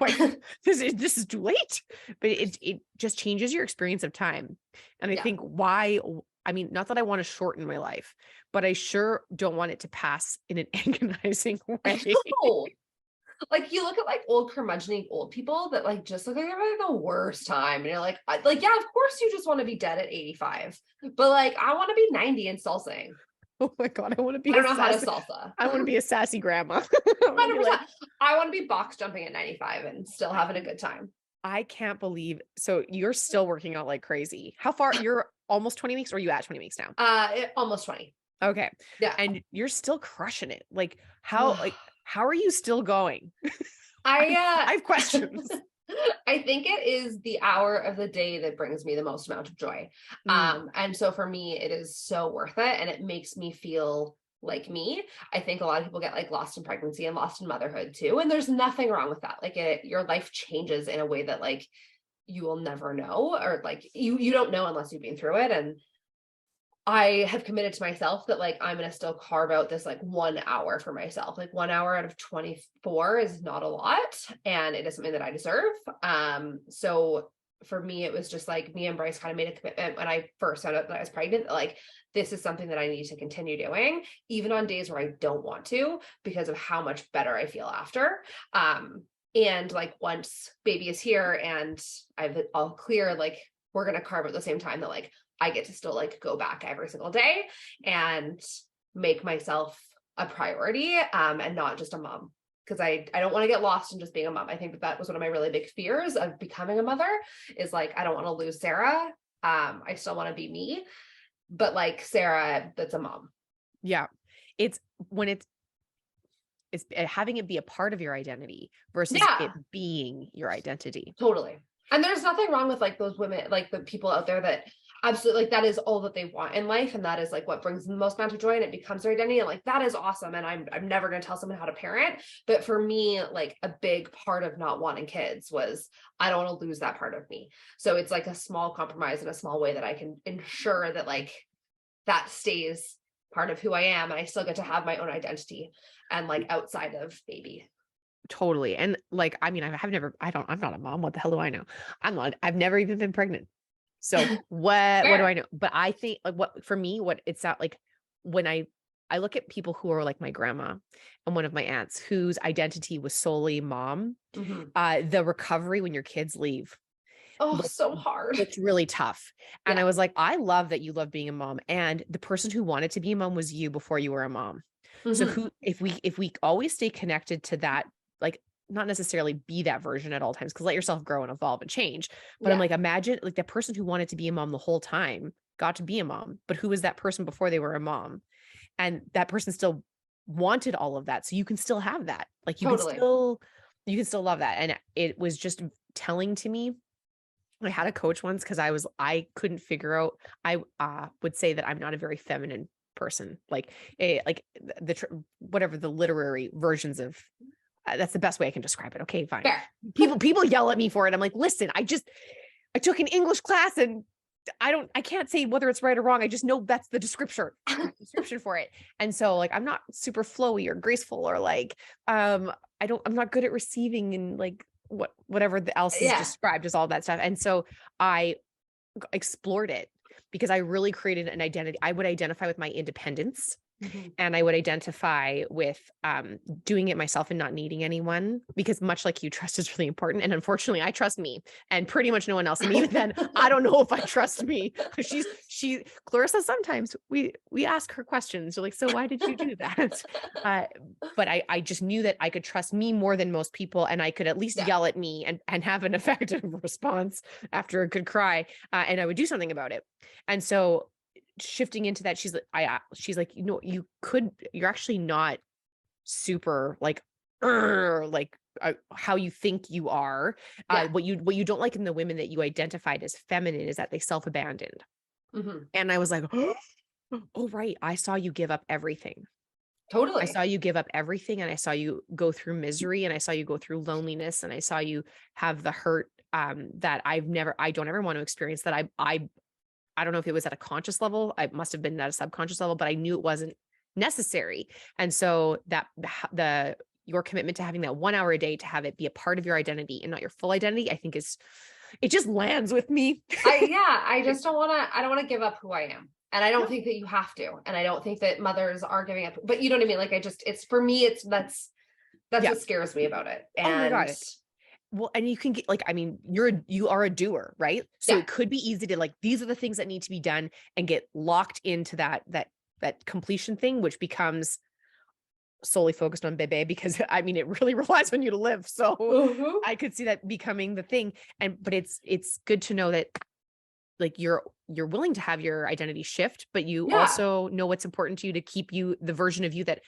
[SPEAKER 1] Like this is too late. But it just changes your experience of time. And I
[SPEAKER 2] Yeah.
[SPEAKER 1] think I mean, not that I want to shorten my life, but I sure don't want it to pass in an agonizing way.
[SPEAKER 2] No. Like you look at like old curmudgeon old people that like just look like they're having the worst time. And you're like, yeah, of course you just want to be dead at 85. But like I want to be 90 and still sing.
[SPEAKER 1] Oh my God, I want to be
[SPEAKER 2] I don't know how to salsa.
[SPEAKER 1] I want to be a sassy grandma.
[SPEAKER 2] 100%. Like, I want to be box jumping at 95 and still having a good time.
[SPEAKER 1] I can't believe. So you're still working out like crazy. How far? You're almost 20 weeks or are you at 20 weeks now?
[SPEAKER 2] Almost 20.
[SPEAKER 1] Okay.
[SPEAKER 2] Yeah.
[SPEAKER 1] And you're still crushing it. Like how are you still going?
[SPEAKER 2] I
[SPEAKER 1] have questions.
[SPEAKER 2] I think it is the hour of the day that brings me the most amount of joy. And so for me, it is so worth it. And it makes me feel like me. I think a lot of people get like lost in pregnancy and lost in motherhood too. And there's nothing wrong with that. Like your life changes in a way that like you will never know, or like you don't know unless you've been through it. And I have committed to myself that like I'm going to still carve out this like 1 hour for myself. Like 1 hour out of 24 is not a lot, and it is something that I deserve. So for me, it was just like me and Bryce kind of made a commitment when I first found out that I was pregnant, that, like this is something that I need to continue doing, even on days where I don't want to, because of how much better I feel after. And like once baby is here and I've all clear, like we're going to carve at the same time that like I get to still like go back every single day and make myself a priority, and not just a mom. Because I don't want to get lost in just being a mom. I think that was one of my really big fears of becoming a mother, is like, I don't want to lose Sarah. I still want to be me, but like Sarah, that's a mom.
[SPEAKER 1] Yeah. It's when it's having it be a part of your identity versus it being your identity.
[SPEAKER 2] Totally. And there's nothing wrong with like those women, like the people out there that absolutely like that is all that they want in life, and that is like what brings them the most amount of joy, and it becomes their identity, and like that is awesome. And I'm never going to tell someone how to parent, but for me, like a big part of not wanting kids was I don't want to lose that part of me. So it's like a small compromise in a small way that I can ensure that like that stays part of who I am, and I still get to have my own identity and like outside of baby.
[SPEAKER 1] Totally. And like, I mean, I'm not a mom. What the hell do I know? I've never even been pregnant. So what do I know? But I think like what for me, what it's not like when I look at people who are like my grandma and one of my aunts whose identity was solely mom, the recovery when your kids leave.
[SPEAKER 2] So hard.
[SPEAKER 1] It's really tough. And I was like, I love that you love being a mom. And the person who wanted to be a mom was you before you were a mom. So if we always stay connected to that, like not necessarily be that version at all times, because let yourself grow and evolve and change. But I'm like, imagine like the person who wanted to be a mom the whole time got to be a mom, but who was that person before they were a mom? And that person still wanted all of that. So you can still have that. Like you can still love that. And it was just telling to me. I had a coach once because I couldn't figure out, I would say that I'm not a very feminine person, like whatever the literary versions of, that's the best way I can describe it. Okay, fine.
[SPEAKER 2] Fair.
[SPEAKER 1] People yell at me for it. I'm like, listen, I took an English class and I can't say whether it's right or wrong. I just know that's the description for it. And so like, I'm not super flowy or graceful or like, I'm not good at receiving and like whatever else is
[SPEAKER 2] Yeah.
[SPEAKER 1] described as all that stuff. And so I explored it because I really created an identity. I would identify with my independence. And I would identify with doing it myself and not needing anyone, because much like you, trust is really important. And unfortunately, I trust me and pretty much no one else. And even then, I don't know if I trust me. Clarissa, sometimes we ask her questions. You're like, so why did you do that? But I just knew that I could trust me more than most people. And I could at least yell at me and have an effective response after a good cry. And I would do something about it. And so shifting into that, she's like, you're actually not super like how you think you are. What you don't like in the women that you identified as feminine is that they self-abandoned. And I was like, oh right, I saw you give up everything.
[SPEAKER 2] Totally.
[SPEAKER 1] I saw you give up everything, and I saw you go through misery, and I saw you go through loneliness, and I saw you have the hurt that I don't ever want to experience, that I don't know if it was at a conscious level. I must have been at a subconscious level, but I knew it wasn't necessary. And so your commitment to having that 1 hour a day to have it be a part of your identity and not your full identity, I think it just lands with me.
[SPEAKER 2] I just don't want to give up who I am. And I don't think that you have to. And I don't think that mothers are giving up, but you know what I mean? Like it's for me, that's what scares me about it. And
[SPEAKER 1] oh my God. Well, and you can get like, I mean, you are a doer, right? So it could be easy to like, these are the things that need to be done and get locked into that completion thing, which becomes solely focused on bebe, because I mean, it really relies on you to live. So I could see that becoming the thing. But it's good to know that like you're willing to have your identity shift, but you also know what's important to you to keep you the version of you that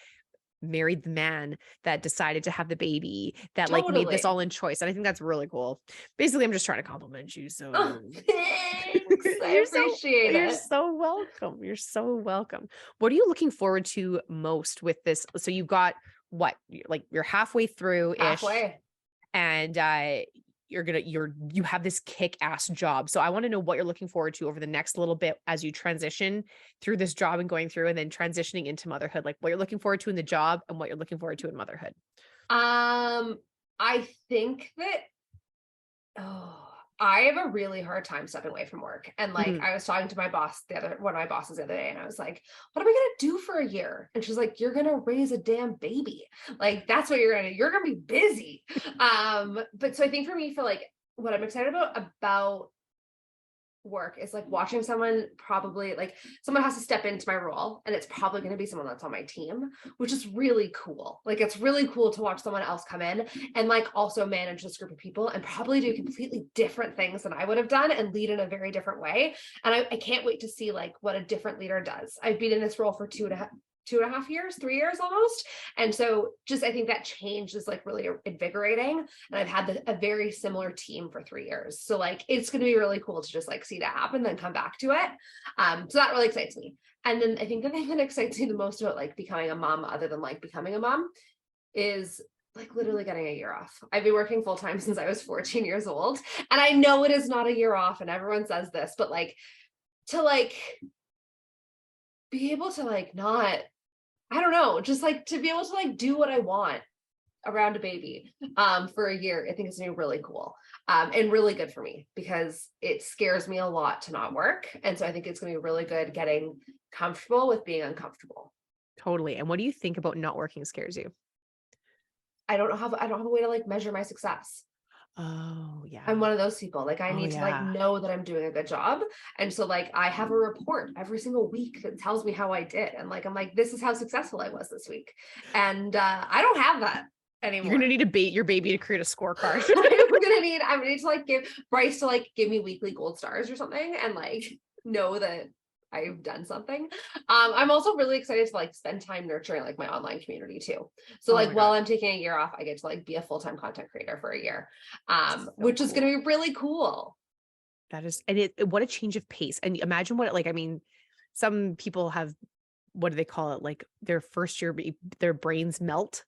[SPEAKER 1] married the man that decided to have the baby, that like made this all in choice. And I think that's really cool. Basically, I'm just trying to compliment you. So
[SPEAKER 2] thanks. I appreciate it.
[SPEAKER 1] You're so welcome. You're so welcome. What are you looking forward to most with this? So you've got what, like you're halfway through ish, and you have this kick-ass job. So I want to know what you're looking forward to over the next little bit as you transition through this job and going through and then transitioning into motherhood, like what you're looking forward to in the job and what you're looking forward to in motherhood.
[SPEAKER 2] I think that, I have a really hard time stepping away from work. And like, I was talking to my boss, one of my bosses the other day, and I was like, what am I going to do for a year? And she's like, you're going to raise a damn baby. Like, that's what you're going to be busy. But so I think for me, for like, what I'm excited about work is like watching someone, probably like someone has to step into my role, and it's probably going to be someone that's on my team, which is really cool. Like it's really cool to watch someone else come in and like also manage this group of people and probably do completely different things than I would have done and lead in a very different way. And I can't wait to see like what a different leader does. I've been in this role for 2.5 years, 3 years almost. And so just, I think that change is like really invigorating. And I've had a very similar team for 3 years. So like, it's going to be really cool to just like see that happen, then come back to it. So that really excites me. And then I think the thing that excites me the most about like becoming a mom, other than like becoming a mom, is like literally getting a year off. I've been working full time since I was 14 years old. And I know it is not a year off and everyone says this, but like to like be able to like not, I don't know, just like to be able to like do what I want around a baby for a year, I think it's gonna be really cool and really good for me, because it scares me a lot to not work. And so I think it's gonna be really good getting comfortable with being uncomfortable.
[SPEAKER 1] Totally. And what do you think about not working scares you?
[SPEAKER 2] I don't have a way to like measure my success.
[SPEAKER 1] Oh yeah.
[SPEAKER 2] I'm one of those people. Like I need to like know that I'm doing a good job. And so like I have a report every single week that tells me how I did. And like I'm like, this is how successful I was this week. And I don't have that anymore.
[SPEAKER 1] You're gonna need to bait your baby to create a scorecard.
[SPEAKER 2] I'm gonna need to like give Bryce to like give me weekly gold stars or something and like know that I've done something. I'm also really excited to like spend time nurturing like my online community too. So like while I'm taking a year off, I get to like be a full-time content creator for a year, which is going to be really cool.
[SPEAKER 1] That is, and what a change of pace. And imagine what it like, I mean, some people have, what do they call it? Like their first year, their brains melt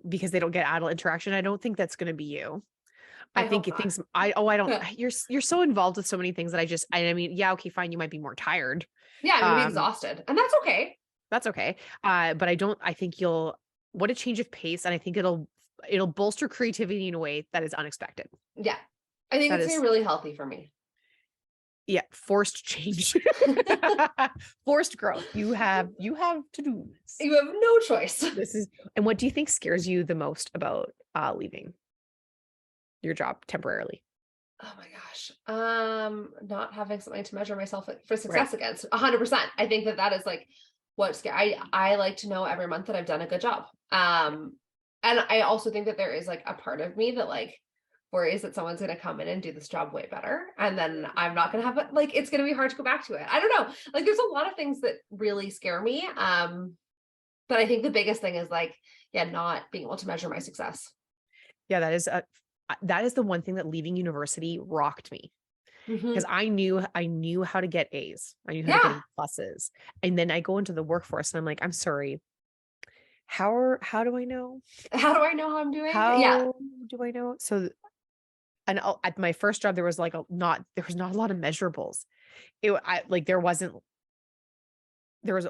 [SPEAKER 1] because they don't get adult interaction. I don't think that's going to be you. I
[SPEAKER 2] I
[SPEAKER 1] think
[SPEAKER 2] hope
[SPEAKER 1] it
[SPEAKER 2] not.
[SPEAKER 1] thinks I don't, you're so involved with so many things that I mean, yeah, okay, fine. You might be more tired.
[SPEAKER 2] Yeah, I'm gonna be
[SPEAKER 1] Um,
[SPEAKER 2] exhausted, and that's okay.
[SPEAKER 1] that's okay. But I think what a change of pace. And I think it'll bolster creativity in a way that is unexpected.
[SPEAKER 2] Yeah. I think
[SPEAKER 1] That
[SPEAKER 2] it's gonna be
[SPEAKER 1] is,
[SPEAKER 2] really healthy for me.
[SPEAKER 1] yeah, forced change, forced growth. You have to do this.
[SPEAKER 2] You have no choice.
[SPEAKER 1] This is, and what do you think scares you the most about leaving your job temporarily?
[SPEAKER 2] Oh my gosh. Not having something to measure myself for
[SPEAKER 1] Right.
[SPEAKER 2] success against. 100%. I think that is like what's scary. I like to know every month that I've done a good job. And I also think that there is like a part of me that like worries that someone's going to come in and do this job way better, and then I'm not going to have it. Like it's going to be hard to go back to it. I don't know. Like there's a lot of things that really scare me. But I think the biggest thing is like, yeah, not being able to measure my success.
[SPEAKER 1] Yeah, that is the one thing that leaving university rocked me, because
[SPEAKER 2] Mhm.
[SPEAKER 1] I knew how to get A's. I knew how to get
[SPEAKER 2] Yeah.
[SPEAKER 1] pluses. And then I go into the workforce and I'm like, I'm sorry. How do I know?
[SPEAKER 2] How do I know how I'm doing? Yeah.
[SPEAKER 1] How do I know? So, and at my first job, there was there was not a lot of measurables. Like there was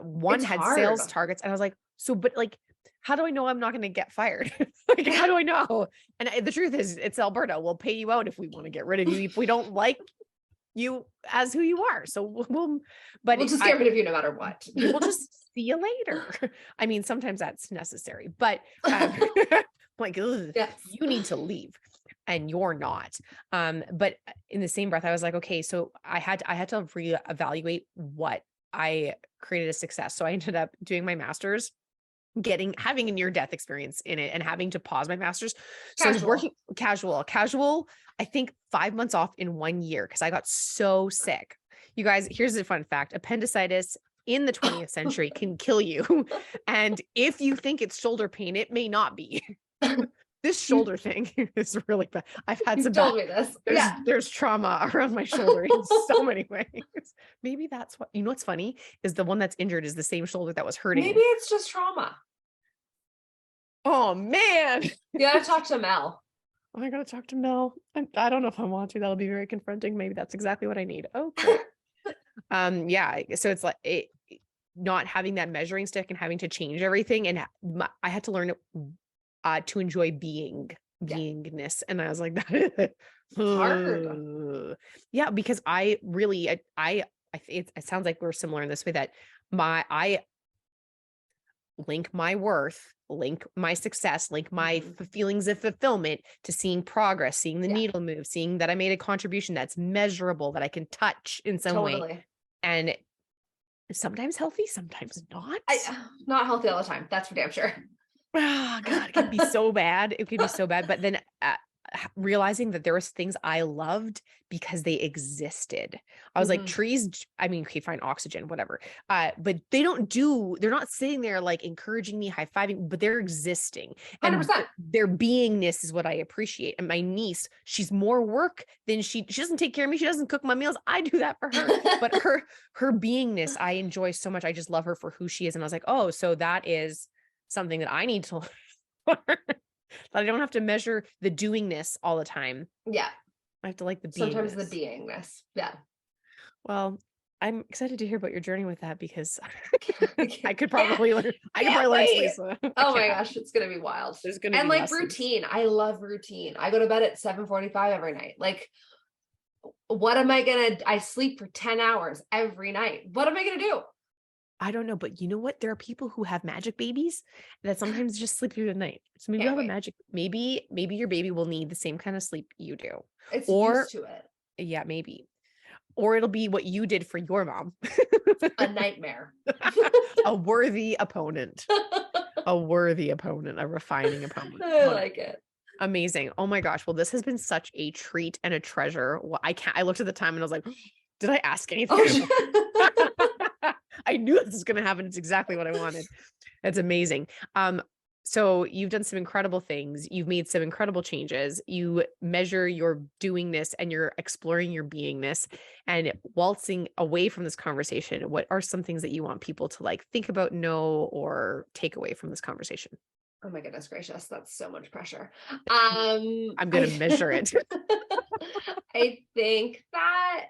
[SPEAKER 1] one
[SPEAKER 2] It's
[SPEAKER 1] had
[SPEAKER 2] hard.
[SPEAKER 1] sales targets, and I was like, so, but like, how do I know I'm not going to get fired? Like, how do I know? And the truth is, it's Alberta. We'll pay you out if we want to get rid of you, if we don't like you as who you are. So but
[SPEAKER 2] We'll just get rid of you no matter what.
[SPEAKER 1] we'll just see you later. I mean, sometimes that's necessary, but like, ugh,
[SPEAKER 2] Yes.
[SPEAKER 1] you need to leave and you're not. But in the same breath, I was like, okay, so I had to reevaluate what I created as success. So I ended up doing my master's, having a near death experience in it and having to pause my master's. So I was
[SPEAKER 2] Casual.
[SPEAKER 1] working casual, I think 5 months off in 1 year because I got so sick. You guys, here's a fun fact. Appendicitis in the 20th century can kill you. And if you think it's shoulder pain, it may not be. This
[SPEAKER 2] You,
[SPEAKER 1] shoulder thing is really bad. I've had
[SPEAKER 2] you've
[SPEAKER 1] some bad,
[SPEAKER 2] told me this. Yeah.
[SPEAKER 1] there's trauma around my shoulder in so many ways. Maybe that's what, what's funny is the one that's injured is the same shoulder that was
[SPEAKER 2] Maybe
[SPEAKER 1] hurting.
[SPEAKER 2] it's just trauma.
[SPEAKER 1] Oh man.
[SPEAKER 2] You gotta talk to Mel.
[SPEAKER 1] I gotta talk to Mel. I don't know if I want to. That'll be very confronting. Maybe that's exactly what I need. Okay. Yeah. So it's like not having that measuring stick and having to change everything, and I had to learn to enjoy
[SPEAKER 2] Yeah.
[SPEAKER 1] beingness, and I was like, that
[SPEAKER 2] It's hard.
[SPEAKER 1] yeah, because I really it sounds like we're similar in this way that I link my worth, link my success, link my
[SPEAKER 2] Mhm.
[SPEAKER 1] feelings of fulfillment to seeing progress, seeing the
[SPEAKER 2] Yeah,
[SPEAKER 1] needle move, seeing that I made a contribution that's measurable, that I can touch in some way.
[SPEAKER 2] totally.
[SPEAKER 1] And sometimes healthy, sometimes not.
[SPEAKER 2] Not healthy all the time. That's for damn sure.
[SPEAKER 1] Ah, God, it can be so bad. It could be so bad. But then realizing that there was things I loved because they existed. I was like,
[SPEAKER 2] Mhm.
[SPEAKER 1] trees, I mean, okay, fine, oxygen, whatever. But they're not sitting there like encouraging me, high-fiving, but they're existing. And
[SPEAKER 2] 100%.
[SPEAKER 1] their beingness is what I appreciate. And my niece, she's more work than she doesn't take care of me. She doesn't cook my meals. I do that for her. But her beingness, I enjoy so much. I just love her for who she is. And I was like, oh, so that is something that I need to learn. That I don't have to measure the doingness all the time.
[SPEAKER 2] Yeah.
[SPEAKER 1] I have to like the
[SPEAKER 2] Sometimes the
[SPEAKER 1] beingness.
[SPEAKER 2] beingness. Yeah.
[SPEAKER 1] Well, I'm excited to hear about your journey with that because I could
[SPEAKER 2] Yeah.
[SPEAKER 1] probably learn. I could
[SPEAKER 2] Can't
[SPEAKER 1] probably learn
[SPEAKER 2] wait.
[SPEAKER 1] Lisa.
[SPEAKER 2] Oh my gosh, it's gonna be wild.
[SPEAKER 1] There's gonna
[SPEAKER 2] And
[SPEAKER 1] be
[SPEAKER 2] like
[SPEAKER 1] lessons.
[SPEAKER 2] routine. I love routine. I go to bed at 7:45 every night. Like, what am I sleep for 10 hours every night. What am I gonna do?
[SPEAKER 1] I don't know, but you know what? There are people who have magic babies that sometimes just sleep through the night. So maybe you
[SPEAKER 2] Can't
[SPEAKER 1] have a
[SPEAKER 2] wait.
[SPEAKER 1] magic. Maybe your baby will need the same kind of sleep you do,
[SPEAKER 2] It's
[SPEAKER 1] or
[SPEAKER 2] used to it.
[SPEAKER 1] yeah, maybe, or it'll be what you did for your mom.
[SPEAKER 2] A nightmare.
[SPEAKER 1] A worthy opponent. A worthy opponent, a refining opponent.
[SPEAKER 2] I like it.
[SPEAKER 1] Amazing. Oh my gosh. Well, this has been such a treat and a treasure. Well, I looked at the time and I was like, did I ask anything?
[SPEAKER 2] Oh,
[SPEAKER 1] I knew this was going to happen. It's exactly what I wanted. That's amazing. So you've done some incredible things. You've made some incredible changes. You measure your doingness and you're exploring your beingness, and waltzing away from this conversation. What are some things that you want people to like think about, know, or take away from this conversation?
[SPEAKER 2] Oh my goodness gracious, that's so much pressure.
[SPEAKER 1] I'm going to measure it.
[SPEAKER 2] I think that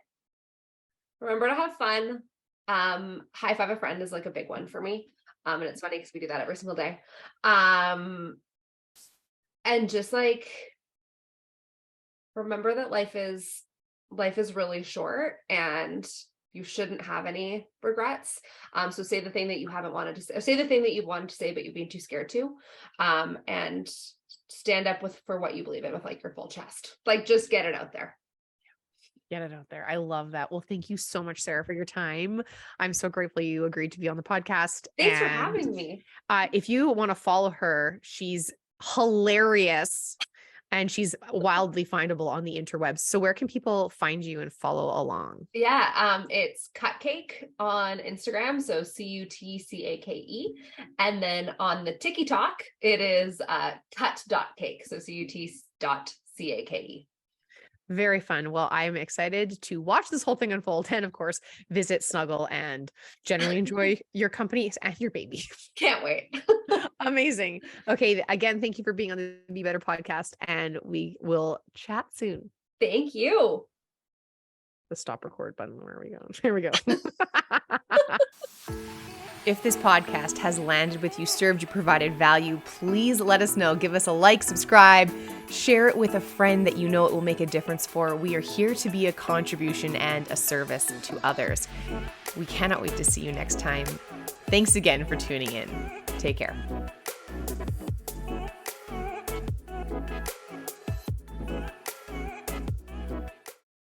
[SPEAKER 2] remember to have fun. High five a friend is like a big one for me. And it's funny because we do that every single day. And just like remember that life is really short and you shouldn't have any regrets. So say the thing that you haven't wanted to say the thing that you wanted to say, but you've been too scared to, and stand up for what you believe in with like your full chest, like just get it out there.
[SPEAKER 1] Get it out there. I love that. Well, thank you so much, Sarah, for your time. I'm so grateful you agreed to be on the podcast.
[SPEAKER 2] Thanks for having me.
[SPEAKER 1] If you want to follow her, she's hilarious and she's wildly findable on the interwebs. So where can people find you and follow along?
[SPEAKER 2] Yeah, it's Cutcake on Instagram, so CUTCAKE, and then on the TikTok, it is cut.cake, so CUT.CAKE.
[SPEAKER 1] Very fun. Well, I'm excited to watch this whole thing unfold and, of course, visit Snuggle and generally enjoy your company and your baby.
[SPEAKER 2] Can't wait.
[SPEAKER 1] Amazing. Okay. Again, thank you for being on the Be Better podcast, and we will chat soon.
[SPEAKER 2] Thank you.
[SPEAKER 1] The stop record button. Where are we going? Here we go. If this podcast has landed with you, served you, provided value, please let us know. Give us a like, subscribe, share it with a friend that you know it will make a difference for. We are here to be a contribution and a service to others. We cannot wait to see you next time. Thanks again for tuning in. Take care.